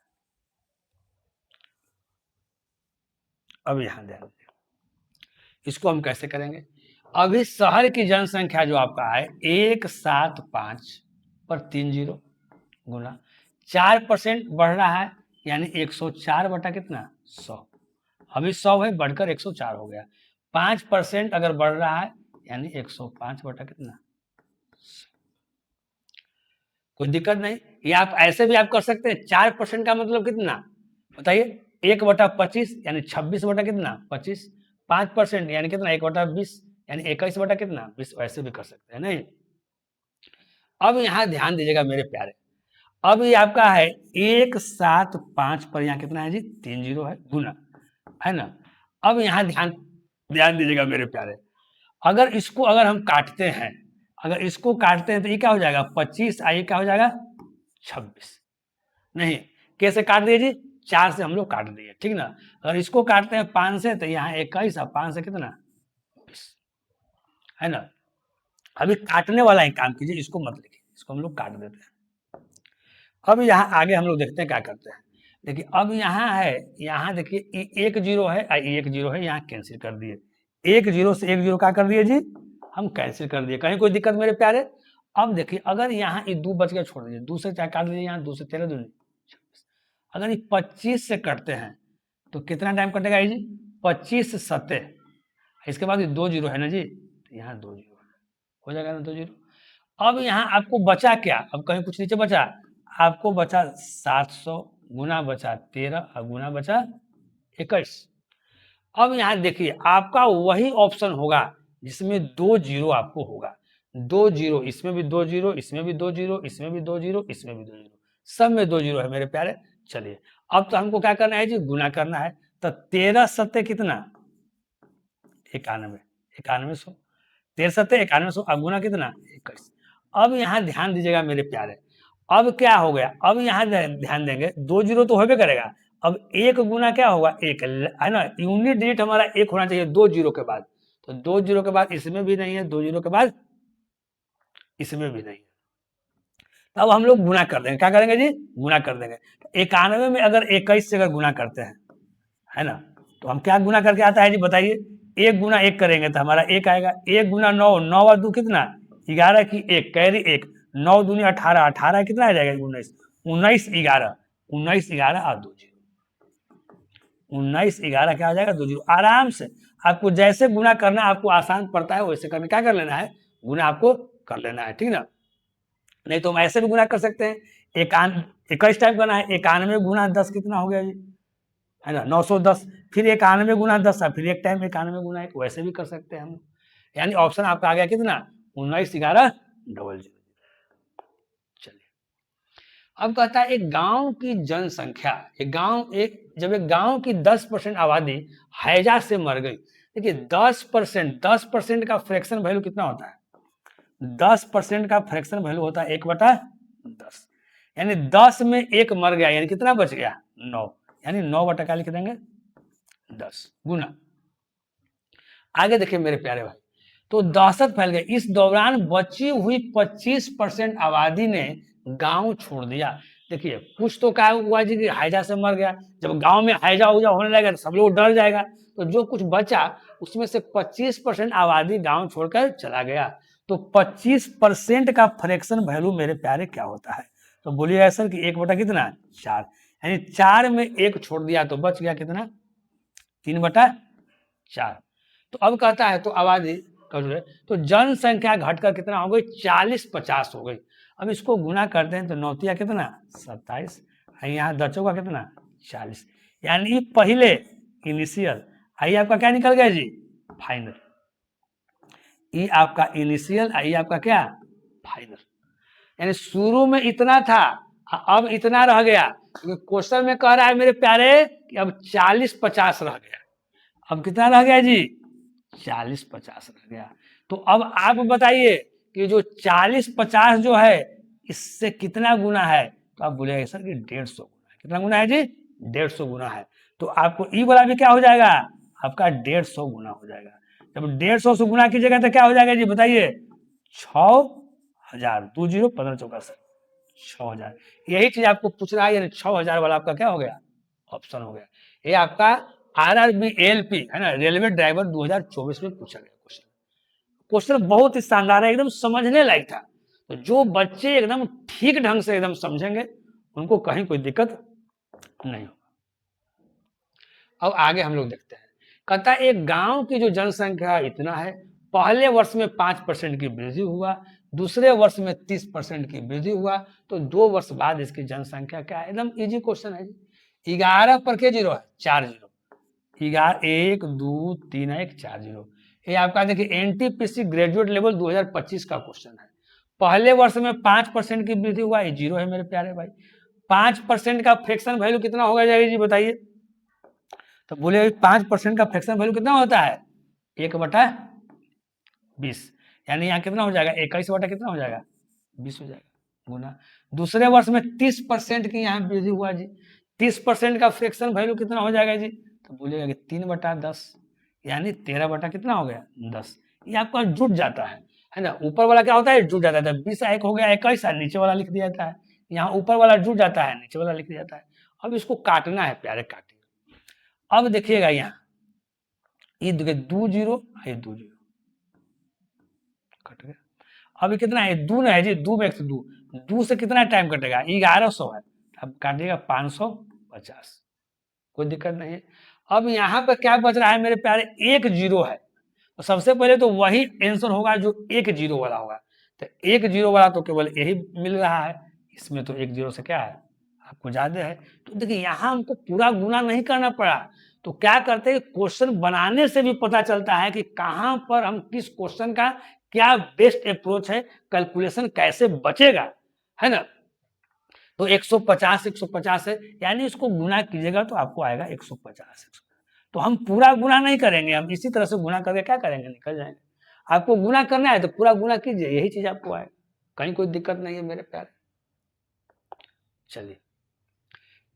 अब यहाँ ध्यान दीजिए, इसको हम कैसे करेंगे। अभी शहर की जनसंख्या जो आपका है 175 पर 30 गुना 4% बढ़ रहा है, यानी 104 बटा कितना 100। अभी 100 है, बढ़कर 104 हो गया। 5% अगर बढ़ रहा है, यानी 105 बटा कितना, कोई दिक्कत नहीं। ये आप ऐसे भी आप कर सकते हैं। 4% का मतलब कितना बताइए, 1/25 यानी 26 बटा कितना 25। 5% यानी कितना 1/20 यानी 21 बटा कितना 20, ऐसे भी कर सकते हैं नहीं। अब यहाँ ध्यान दीजिएगा मेरे प्यारे, अब ये आपका है 175 पर यहाँ कितना है जी 30 है गुना, है ना। अब यहाँ ध्यान ध्यान दीजिएगा मेरे प्यारे, अगर इसको अगर हम काटते हैं, अगर इसको काटते हैं तो ये क्या हो जाएगा 25, आइए क्या हो जाएगा 26। नहीं, कैसे काट दिए जी, 4 से हम लोग काट दिए, ठीक ना। अगर इसको काटते हैं 5 से तो यहाँ 21 और 5 से कितना 20, है ना। अभी काटने वाला ही काम कीजिए, इसको मत लिखिए, इसको हम लोग काट देते हैं। अब यहाँ आगे हम लोग देखते हैं क्या करते हैं। देखिए अब यहाँ है, यहाँ देखिए 1 0 है, 1 0 है, यहाँ कैंसिल कर दिए। 1 0 से 1 0 क्या कर दिए जी, हम कैंसिल कर दिए, कहीं कोई दिक्कत मेरे प्यारे। अब देखिए अगर यहाँ ये 2 बच गया, छोड़ दीजिए, 2 से क्या काट दीजिए, यहाँ 2 से 13 2 26। अगर ये 25 से कटते हैं तो कितना टाइम कटेगा ये जी, 25 से 70, इसके बाद ये 2 0 है ना जी, तो यहाँ 2 0 हो जाएगा ना 2 0। अब यहाँ आपको बचा क्या, अब कहीं कुछ नीचे बचा, आपको बचा 700 गुना बचा 13 और गुना बचा 21। अब यहाँ देखिए आपका वही ऑप्शन होगा जिसमें 2 0 आपको होगा, 2 0, इसमें भी 2 0, इसमें भी 2 0, इसमें भी 2 0, इसमें भी 2 0, सब में 2 0 है मेरे प्यारे। चलिए अब तो हमको क्या करना है जी, गुना करना है। तो 13 सत्ते कितना 91, 9100, 13 सत्ते 9100, अब गुना कितना 21। अब यहाँ ध्यान दीजिएगा मेरे प्यारे, अब क्या हो गया, अब यहाँ ध्यान देंगे 2 0 तो होबे करेगा, अब 1 गुना क्या होगा 1, है ना। यूनिट डिजिट हमारा 1 होना चाहिए 2 0 के बाद, तो 2 0 के बाद इसमें भी नहीं है, 2 0 के बाद इसमें भी नहीं है। अब हम लोग गुना कर देंगे, क्या करेंगे जी, गुना कर देंगे। 91 में अगर 21 से अगर गुना करते हैं, है ना, तो हम क्या गुना करके आता है जी बताइए, 1 गुना 1 करेंगे तो हमारा 1 आएगा। 1 गुना 9, 9 और 2 कितना 11 की 1 कैरी 1, 9 दूनी 18, 18 कितना आ जाएगा 19, 19 11, 19 11 और 2 0, 19 11 क्या आ जाएगा 2 0। आराम से आपको जैसे गुना करना आपको आसान पड़ता है वैसे करना, क्या कर लेना है, गुना आपको कर लेना है, ठीक ना। नहीं तो हम ऐसे भी गुना कर सकते हैं, 21 टाइम करना है, 91 गुना 10 कितना हो गया जी, है ना 910, फिर 91 गुना 10, फिर एक टाइम 91 गुना 1, वैसे भी कर सकते हैं हम। यानी ऑप्शन आपका आ गया कितना 19 11 00। अब कहता है एक गांव की जनसंख्या, जब एक गांव की 10% आबादी हैजा से मर गई। देखिए 10% का फ्रैक्शन वैल्यू कितना होता है? 10% का फ्रैक्शन वैल्यू होता है 1/10, यानी 10 में एक मर गया, यानी कितना बच गया? 9, यानी 9 बटा क्या लिख देंगे? 10 गुना। आगे देखिए मेरे प्यारे भाई, तो दहशत फैल गई। इस दौरान बची हुई 25% आबादी ने गांव छोड़ दिया। देखिए कुछ तो क्या हुआ जी कि हैजा से मर गया। जब गांव में हैजा उजा होने लगेगा तो सब लोग डर जाएगा, तो जो कुछ बचा उसमें से 25% आबादी गांव छोड़कर चला गया। तो 25% का फ्रैक्शन वैल्यू मेरे प्यारे क्या होता है? तो बोलिएगा सर कि 1 बटा कितना? 4, यानी 4 में 1 छोड़ दिया तो बच गया कितना? 3/4। तो अब कहता है तो आबादी तो जनसंख्या घटकर कितना हो गई? 40-50 हो गई। अब इसको गुना करते हैं तो नौतिया कितना? 27, यहाँ 10 का कितना? 40, यानी पहले इनिशियल, आई आपका क्या निकल गया जी? फाइनल। ई आपका इनिशियल, आई आपका क्या? फाइनल। यानी शुरू में इतना था, अब इतना रह गया, क्योंकि क्वेश्चन में कह रहा है मेरे प्यारे कि अब 40-50 रह गया। अब कितना रह गया जी? 40-50 रह गया। तो अब आप बताइए कि जो 40-50 जो है इससे कितना गुना है? तो आप बोलेंगे सर कि 150 गुना। कितना गुना है जी? 150 गुना है। तो आपको ई वाला भी क्या हो जाएगा? आपका 150 गुना हो जाएगा। जब 150 से गुना कीजिएगा तो क्या हो जाएगा जी? बताइए। 6000, 20 15 चौका सर 6000। यही चीज आपको पूछ रहा है, यानी 6000 वाला आपका क्या हो गया? ऑप्शन हो गया। ये आपका आरआरबी एलपी है ना, रेलवे ड्राइवर 2024 में पूछा गया क्वेश्चन। क्वेश्चन बहुत ही शानदार है, एकदम समझने लायक था। तो जो बच्चे एकदम ठीक ढंग से एकदम समझेंगे उनको कहीं कोई दिक्कत नहीं होगा। अब आगे हम लोग देखते हैं। कहता है एक गांव की जो जनसंख्या इतना है, पहले वर्ष में 5% की वृद्धि हुआ, दूसरे वर्ष में 30% की वृद्धि हुआ, तो 2 वर्ष बाद इसकी जनसंख्या क्या है? एकदम इजी क्वेश्चन है जी। 11 पर के जीरो है? 4 जीरो। 1 2 3 1 4 जीरो। ये आपका देखिए एनटीपीसी ग्रेजुएट लेवल 2025 का क्वेश्चन है। पहले वर्ष में 5% की वृद्धि हुआ, ये जीरो है मेरे प्यारे भाई। 5% का फ्रैक्शन वैल्यू कितना होगा जाएगा जी? बताइए। तो बोले 5% का फ्रैक्शन वैल्यू कितना होता है? 1/20, यानी यहाँ कितना हो जाएगा? 21 बटा कितना हो जाएगा? 20 हो जाएगा गुना। दूसरे वर्ष में 30% की यहाँ वृद्धि हुआ जी। 30% का फ्रैक्शन वैल्यू कितना हो जाएगा जी? तो बोलेगा कि 3/10, यानी 13 बटा कितना हो गया? 10। ये आपका जुट जाता है ना। ऊपर वाला क्या होता है? जुट जाता है। 20 एक हो गया 21, नीचे वाला लिख दिया जाता है। यहाँ ऊपर वाला जुट जाता है, नीचे वाला लिख दिया जाता है। अब इसको काटना है प्यारे, काटिए। अब देखिएगा यहाँ ये देखिए 2 जीरो, ये 2 जीरो कट गया। अभी कितना है? 2 ना है जी, 2 में 2, 2 से कितना टाइम कटेगा? 1100 है, अब काटिएगा 550, कोई दिक्कत नहीं है। अब यहाँ पे क्या बच रहा है मेरे प्यारे? 1 जीरो है। तो सबसे पहले तो वही आंसर होगा जो 1 जीरो वाला होगा। तो 1 जीरो वाला तो केवल यही मिल रहा है, इसमें तो 1 जीरो से क्या है? आपको ज्यादा है। तो देखिए यहाँ हमको पूरा गुना नहीं करना पड़ा, तो क्या करते हैं, क्वेश्चन बनाने से भी पता चलता है कि कहाँ पर हम किस क्वेश्चन का क्या बेस्ट अप्रोच है, कैलकुलेशन कैसे बचेगा, है ना। तो 150 है, यानी इसको गुना कीजिएगा तो आपको आएगा 150। तो हम पूरा गुना नहीं करेंगे, हम इसी तरह से गुना करके क्या करेंगे? निकल जाएंगे। आपको गुना करना है तो पूरा गुना कीजिए, यही चीज आपको आएगा, कहीं कोई दिक्कत नहीं है मेरे प्यारे। चलिए,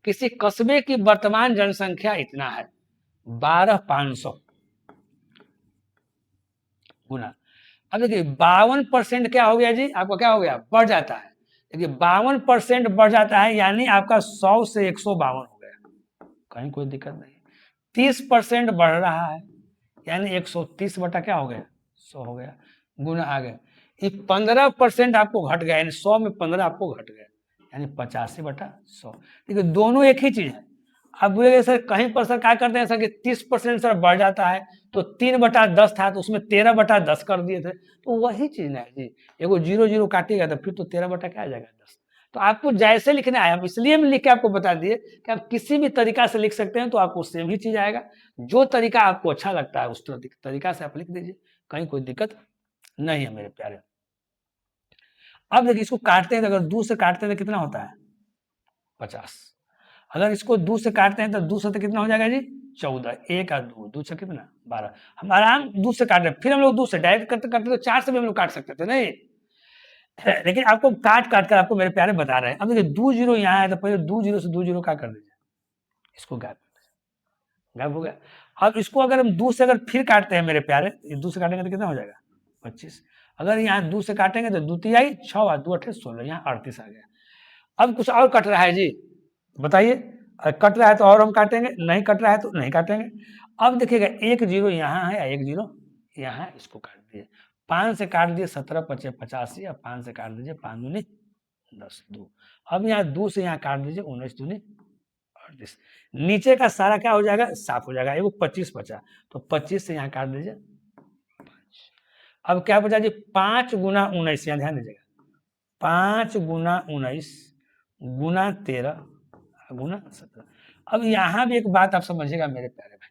किसी कस्बे की वर्तमान जनसंख्या इतना है, 12,500 गुना। अब देखिए 52% क्या हो गया जी? आपका क्या हो गया? बढ़ जाता है। देखिए 52% बढ़ जाता है, यानी आपका 100 से 152 हो गया, कहीं कोई दिक्कत नहीं। 30% बढ़ रहा है, यानी 130 बटा क्या हो गया? 100 हो गया, गुना आ गया। ये 15% आपको घट गया, यानी 100 में 15 आपको घट गया, यानी 85/100। देखिए दोनों एक ही चीज है। अब बोलेंगे सर कहीं पर सर क्या करते हैं सर कि 30% सर बढ़ जाता है, तो 3/10 था तो उसमें 13/10 कर दिए थे, तो वही चीज है जी। एगो जीरो जीरो काटिएगा तो फिर तो 13 बटा क्या आ जाएगा? 10। तो आपको जैसे लिखना है, हम इसलिए हम लिख के आपको बता दिए कि आप किसी भी तरीका से लिख सकते हैं तो आपको सेम ही चीज आएगा। जो तरीका आपको अच्छा लगता है उस तरीका से आप लिख दीजिए, कहीं कोई दिक्कत नहीं है मेरे प्यारे। अब देखिए इसको काटते हैं तो अगर 2 से काटते हैं तो कितना होता है? 50। अगर इसको 2 से काटते हैं तो 2 से तो कितना हो जाएगा जी 14, 1 और 2, 2 से कितना 12। हम आराम 2 से काट रहे हैं, फिर हम लोग 2 से डायरेक्ट करते करते तो 4 से भी हम लोग काट सकते थे नहीं, लेकिन आपको काट काट कर आपको मेरे प्यारे बता रहे हैं। अब देखिए 2 जीरो यहाँ है तो पहले 2 जीरो से 2 जीरो क्या कर दीजिए, इसको गायब कर दीजिए, गायब हो गया। अब इसको अगर हम 2 से अगर फिर काटते हैं मेरे प्यारे, 2 से काटेंगे तो कितना हो जाएगा 25। अगर यहाँ 2 से काटेंगे तो 2 तिहाई 6 और 2 अठे 16, यहाँ 38 आ गया। अब कुछ और कट रहा है जी, बताइए, कट रहा है तो और हम काटेंगे, नहीं कट रहा है तो नहीं काटेंगे। अब देखिएगा 1 जीरो यहाँ है, 1 जीरो यहाँ, इसको काट दिए, 5 से काट दिए 17 पचे 85, अब 5 से काट दीजिए 5 दूनी 10 2। अब यहाँ 2 से यहाँ काट दीजिए 19 दूनी 38, नीचे का सारा क्या हो जाएगा साफ हो जाएगा, एगो 25 बचा, तो 25 से यहाँ काट दीजिए 5। अब क्या बचा जी 5 गुना 19, यहाँ ध्यान दीजिएगा, 5 गुना 19 गुना 13 गुना 17। अब यहाँ भी एक बात आप समझिएगा मेरे प्यारे भाई,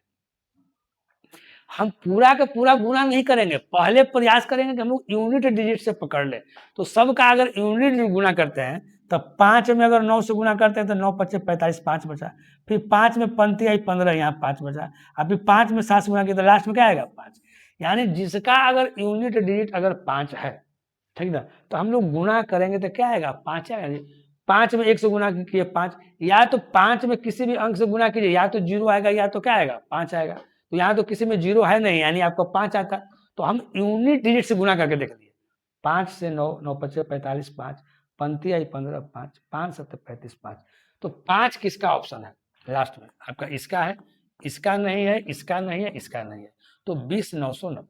हम पूरा का पूरा गुना नहीं करेंगे, पहले प्रयास करेंगे कि हम लोग यूनिट डिजिट से पकड़ ले। तो सबका अगर यूनिट गुना करते हैं तब 5 में अगर 9 से गुना करते हैं तो 9 पच्चे 45, 5 बचा, फिर 5 में पंक्ति आई 15, यहाँ 5 बचा, अब फिर 5 में 7 से गुना किया तो लास्ट में क्या आएगा 5। यानी जिसका अगर यूनिट डिजिट अगर 5 है, ठीक ना, तो हम लोग गुना करेंगे तो क्या आएगा 5 आएगा। 5 में 1 से गुना किए 5, या तो 5 में किसी भी अंक से गुना कीजिए, या तो 0 आएगा या तो क्या आएगा 5 आएगा। तो यहाँ तो किसी में 0 है नहीं, यानी आपको 5 आता। तो हम यूनिट डिजिट से गुना करके देख लिए, 5 से 9, 9 पच्चे 45, 5 पंक्ति आई 15, 5 5 7 35 5। तो 5 किसका ऑप्शन है लास्ट में आपका, इसका है, इसका नहीं है, इसका नहीं है, इसका नहीं है, तो 20 990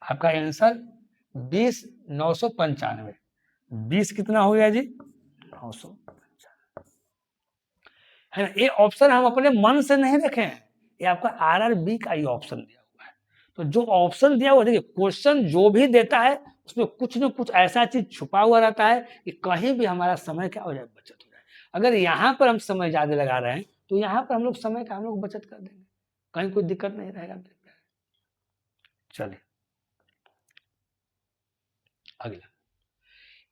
आपका आंसर 20 995। 20 कितना हो गया जी 995, है ना। ये ऑप्शन हम अपने मन से नहीं देखे हैं, ये आपका RRB का ये ऑप्शन दिया हुआ है। तो जो ऑप्शन दिया हुआ, देखिए क्वेश्चन जो भी देता है उसमें कुछ न कुछ ऐसा चीज छुपा हुआ रहता है कि कहीं भी हमारा समय क्या हो जाए बचत हो जाए। अगर यहाँ पर हम समय ज्यादा लगा रहे हैं तो यहाँ पर हम लोग समय का हम लोग बचत कर देंगे, कहीं कोई दिक्कत नहीं रहेगा मेरे प्यारे। चलिए अगला,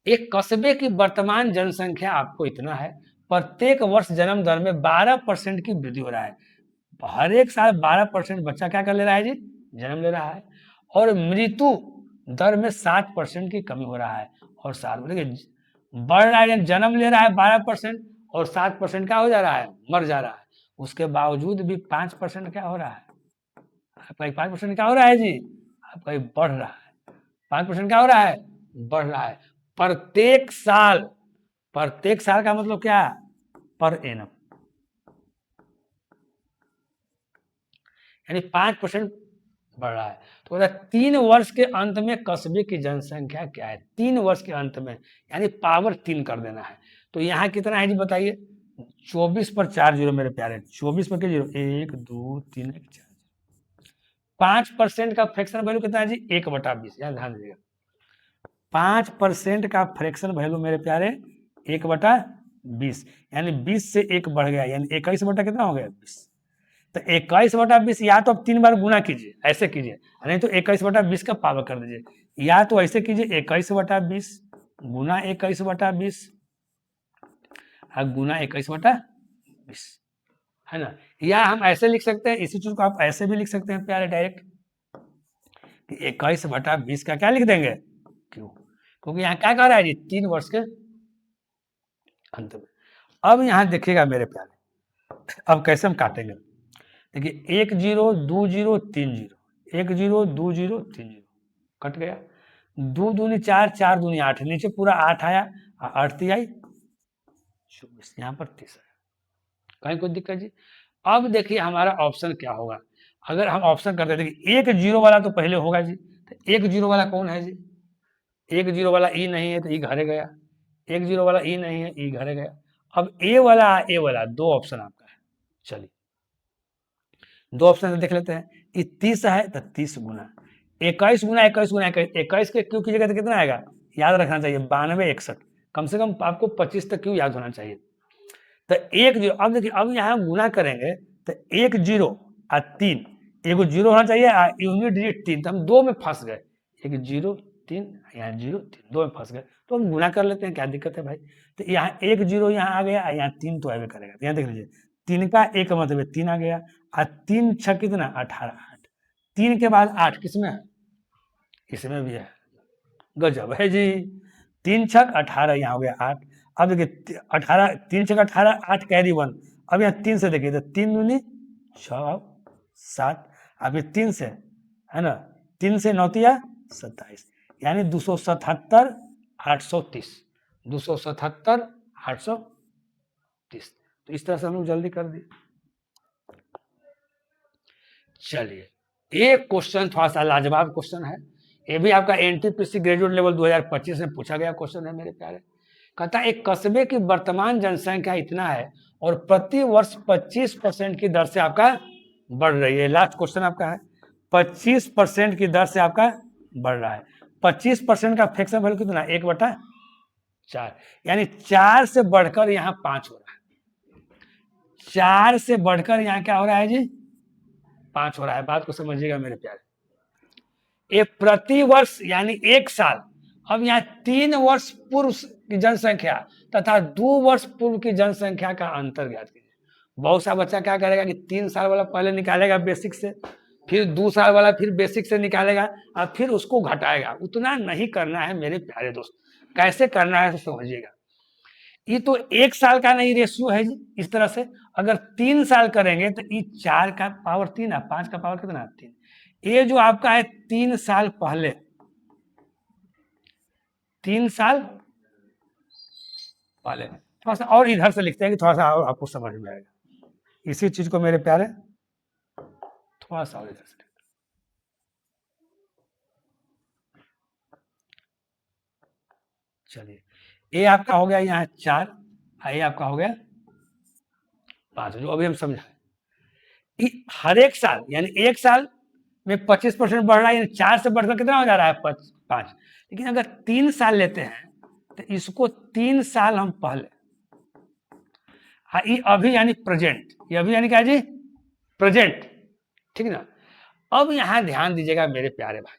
एक कस्बे की वर्तमान जनसंख्या आपको इतना है, प्रत्येक वर्ष जन्म दर में 12% की वृद्धि हो रहा है। हर एक साल 12% बच्चा क्या कर ले रहा है जी जन्म ले रहा है, और मृत्यु दर में 7% की कमी हो रहा है। और साल देखिए बढ़ रहा है, जन्म ले रहा है 12% और 7% क्या हो जा रहा है मर जा रहा है। उसके बावजूद भी 5% क्या हो रहा है आपका, 5% क्या हो रहा है जी आपका बढ़ रहा है, 5% क्या हो रहा है बढ़ रहा है प्रत्येक साल। प्रत्येक साल का मतलब क्या पर एनम, यानी 5% बढ़ रहा है। तो 3 वर्ष के अंत में कस्बे की जनसंख्या क्या है, 3 वर्ष के अंत में, यानी पावर 3 कर देना है। तो यहाँ कितना है जी बताइए, 24 पर 4 जीरो मेरे प्यारे, 24 पर क्या जीरो 1 2 3 1 4। 5% का फ्रैक्शन वैल्यू कितना है जी 1/20, यहाँ ध्यान दीजिएगा 5% का फ्रैक्शन वैल्यू मेरे प्यारे 1/20, यानी 20 से 1 बढ़ गया, यानी 21 बटा कितना हो गया 20। तो 21/20 या तो आप 3 बार गुना कीजिए, ऐसे कीजिए, नहीं तो 21/20 का पावर कर दीजिए, या तो ऐसे कीजिए 21/20 गुना 21/20 गुना 21/20, है ना। या हम ऐसे लिख सकते हैं, इसी चीज को आप ऐसे भी लिख सकते हैं प्यारे डायरेक्ट, कि 21/20 का क्या लिख देंगे क्यों, क्योंकि यहाँ क्या कह रहा है जी 3 वर्ष के अंत में। अब यहाँ देखिएगा मेरे प्यारे, अब कैसे हम काटेंगे, देखिए 1 0 2 0 3 0, 1 0 2 0 3 0 कट गया, 2 दूनी 4 4 दूनी 8, नीचे पूरा 8 आया, 8 आई 24, यहाँ पर 30 आया, कहीं कोई दिक्कत जी। अब देखिए हमारा ऑप्शन क्या होगा, अगर हम ऑप्शन करते देखिए 1 0 वाला तो पहले होगा जी, तो 1 0 वाला कौन है जी, 1 0 वाला ई नहीं है तो ई घरे गया, 1 0 वाला ई नहीं है ई घरे गया। अब ए वाला दो ऑप्शन आपका है, चलिए दो ऑप्शन देख लेते हैं, ये 30 है तो 30 गुना 21 गुना 21 गुना 21 के क्यू की जगह तो कितना आएगा याद रखना चाहिए 92 61, कम से कम आपको 25 तक क्यू याद होना चाहिए। तो 1 0, अब देखिए अब यहाँ गुना करेंगे तो 1 0 और 3, एगो 0 होना चाहिए यूनिट डिजिट 3, तो हम 2 में फंस गए, 1 0 3, यहाँ 0 3, 2 में फंस गए, तो हम गुना कर लेते हैं, क्या दिक्कत है भाई। तो यहाँ 1 0 यहाँ आ गया, यहाँ 3 तो आगे करेगा, तो यहाँ देख लीजिए 3 का 1 का मतलब 3 आ गया, और 3 6 कितना 18, 8 3 के बाद 8 किसमें है, इसमें भी है, गजब है जी। 3 छक 18, यहाँ हो गया 8। अब देखिए 18, 3 छक 18, 8 कैरी 1। अब यहाँ 3 से देखिए, तो 3 दूनी 6 7, अब ये 3 से है ना, 3 से 9 तिया 27, यानी 277 830, 277 830। तो इस तरह से हम लोग जल्दी कर दिए। चलिए, एक क्वेश्चन थोड़ा सा लाजवाब क्वेश्चन है, ये भी आपका एनटीपीसी ग्रेजुएट लेवल 2025 में पूछा गया क्वेश्चन है मेरे प्यारे। कहता है एक कस्बे की वर्तमान जनसंख्या इतना है और प्रति वर्ष 25% की दर से आपका बढ़ रही है। लास्ट क्वेश्चन आपका है, 25% की दर से आपका बढ़ रहा है। 25% का फ्रैक्शन वैल्यू कितना, 1/4, यानी 4 से बढ़कर यहाँ 5 हो रहा है, 4 से बढ़कर यहाँ क्या हो रहा है जी, 5 हो रहा है। बात को समझिएगा मेरे प्यारे, ये प्रति वर्ष यानी 1 साल। अब यहाँ 3 वर्ष पूर्व की जनसंख्या तथा 2 वर्ष पूर्व की जनसंख्या का अंतर ज्ञात कीजिए। बहुत सा बच्चा क्या करेगा कि 3 साल वाला पहले निकालेगा बेसिक से, फिर 2 साल वाला फिर बेसिक से निकालेगा और फिर उसको घटाएगा। उतना नहीं करना है मेरे प्यारे दोस्त, कैसे करना है तो समझिएगा। ये तो 1 साल का नहीं रेशियो है जी, इस तरह से अगर 3 साल करेंगे तो ये 4 का पावर 3 है, 5 का पावर कितना 3। ये जो आपका है 3 साल पहले, 3 साल पहले, थोड़ा सा और इधर से लिखते हैं कि थोड़ा सा और आपको समझ में आएगा इसी चीज को मेरे प्यारे, थोड़ा सा और इधर से। चलिए, ये आपका हो गया यहाँ 4, ये आपका हो गया 5, जो अभी हम समझाए। हर एक साल यानी 1 साल में 25% बढ़ रहा है, यानी 4 से बढ़कर कितना हो जा रहा है 5। लेकिन अगर 3 साल लेते हैं तो इसको 3 साल हम पहले, ये अभी यानी प्रेजेंट, ये अभी यानी क्या जी, प्रेजेंट, ठीक ना। अब यहां ध्यान दीजिएगा मेरे प्यारे भाई,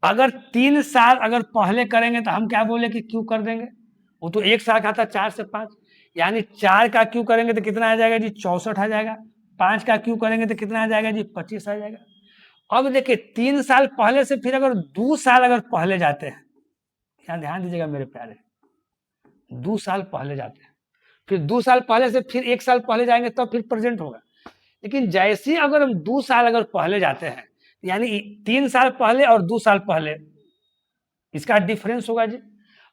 अगर 3 साल अगर पहले करेंगे तो हम क्या बोले कि क्यों कर देंगे, वो तो 1 साल का था 4 से 5, यानी 4 का क्यों करेंगे तो कितना आ जाएगा जी 64 आ जाएगा, 5 का क्यों करेंगे तो कितना आ जाएगा जी 25 आ जाएगा। अब देखिए 3 साल पहले से फिर अगर 2 साल अगर पहले जाते हैं, यहाँ ध्यान दीजिएगा मेरे प्यारे, 2 साल पहले जाते हैं, फिर 2 साल पहले से फिर 1 साल पहले जाएंगे तब फिर प्रेजेंट होगा। लेकिन जैसे ही अगर हम 2 साल अगर पहले जाते हैं, यानी 3 साल पहले और 2 साल पहले, इसका डिफरेंस होगा जी।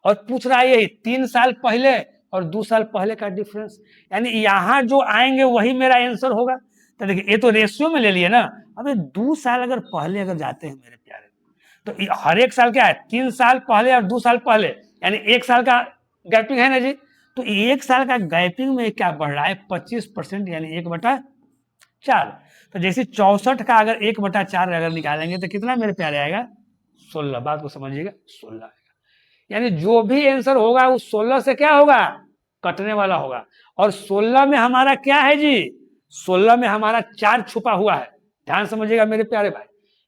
और पूछ रहा है यही 3 साल पहले और 2 साल पहले का डिफरेंस, यानी यहां जो आएंगे वही मेरा आंसर होगा। तो देखिए ये तो रेशियो में ले लिए ना, अब 2 साल अगर पहले अगर जाते हैं मेरे प्यारे, तो हर एक साल क्या है 3 साल पहले और 2 साल पहले, यानी 1 साल का गैपिंग है ना जी। तो 1 साल का गैपिंग में क्या बढ़ रहा है 25%, यानी 1/4। तो जैसे 64 का अगर 1/4 अगर निकालेंगे तो कितना मेरे प्यारे आएगा 16। बात को समझिएगा, 16 आएगा। यानी जो भी आंसर होगा वो 16 से क्या होगा, कटने वाला होगा। और 16 में हमारा क्या है जी, 16 में हमारा 4 छुपा हुआ है। ध्यान समझिएगा मेरे प्यारे भाई,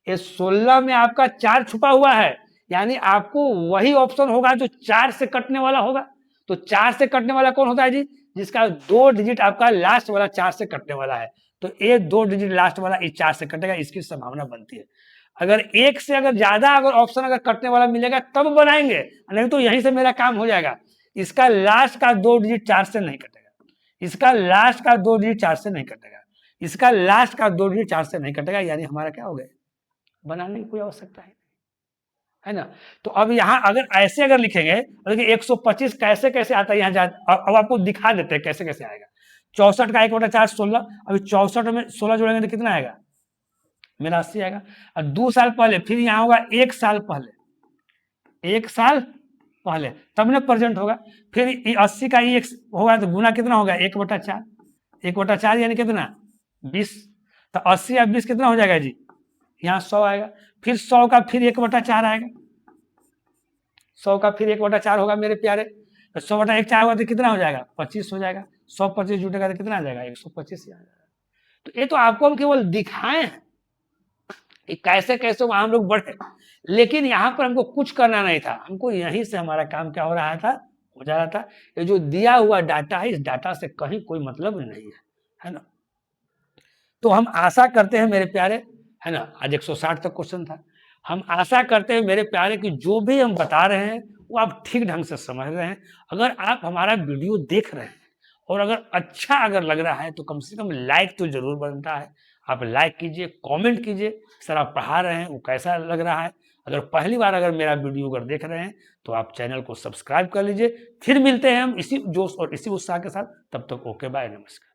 ये 16 में आपका 4 छुपा हुआ है, यानी आपको वही ऑप्शन होगा जो 4 से कटने वाला होगा। तो 4 से कटने वाला कौन होता है जी, जिसका 2 डिजिट आपका लास्ट वाला 4 से कटने वाला है। तो ये 2 डिजिट लास्ट वाला इस 4 से कटेगा, इसकी संभावना बनती है। अगर 1 से अगर ज्यादा अगर ऑप्शन अगर कटने वाला मिलेगा तब बनाएंगे, नहीं तो यहीं से मेरा काम हो जाएगा। इसका लास्ट का 2 डिजिट 4 से नहीं कटेगा, इसका लास्ट का 2 डिजिट 4 से नहीं कटेगा, इसका लास्ट का 2 डिजिट 4 से नहीं कटेगा, यानी हमारा क्या हो गया, बनाने की कोई आवश्यकता है ना। तो अब यहाँ अगर ऐसे अगर लिखेंगे, देखिए 125 कैसे कैसे आता है यहाँ, अब आपको दिखा देते हैं कैसे कैसे आएगा। 64 का 1/4 16, अभी 64 में 16 जोड़ेंगे तो कितना आएगा मेरा 80 आएगा। और 2 साल पहले फिर यहाँ होगा 1 साल पहले, 1 साल पहले तब ना प्रेजेंट होगा। फिर 80 का 1 होगा तो गुना कितना होगा 1/4, 1/4 यानी कितना 20। तो 80 या 20 कितना हो जाएगा जी, यहाँ 100 आएगा। फिर 100 का फिर 1/4 आएगा, 100 का फिर 1/4 होगा मेरे प्यारे। तो 100/4 होगा तो कितना हो जाएगा 25 हो जाएगा। 100 25 जुटेगा तो कितना आ जाएगा 125 आ जाएगा। तो ये तो आपको हम केवल दिखाए हैं, कि कैसे कैसे वहां हम लोग बढ़े, लेकिन यहाँ पर हमको कुछ करना नहीं था, हमको यहीं से हमारा काम क्या हो रहा था, हो जा रहा था। ये जो दिया हुआ डाटा है, इस डाटा से कहीं कोई मतलब नहीं है ना। तो हम आशा करते हैं मेरे प्यारे, है ना, आज 160 तक क्वेश्चन था। हम आशा करते हैं मेरे प्यारे कि जो भी हम बता रहे हैं वो आप ठीक ढंग से समझ रहे हैं। अगर आप हमारा वीडियो देख रहे हैं और अगर अच्छा अगर लग रहा है तो कम से कम लाइक तो जरूर बनता है। आप लाइक कीजिए, कमेंट कीजिए, सर आप पढ़ा रहे हैं वो कैसा लग रहा है। अगर पहली बार अगर मेरा वीडियो अगर देख रहे हैं तो आप चैनल को सब्सक्राइब कर लीजिए। फिर मिलते हैं हम इसी जोश और इसी उत्साह के साथ, तब तक ओके बाय, नमस्कार।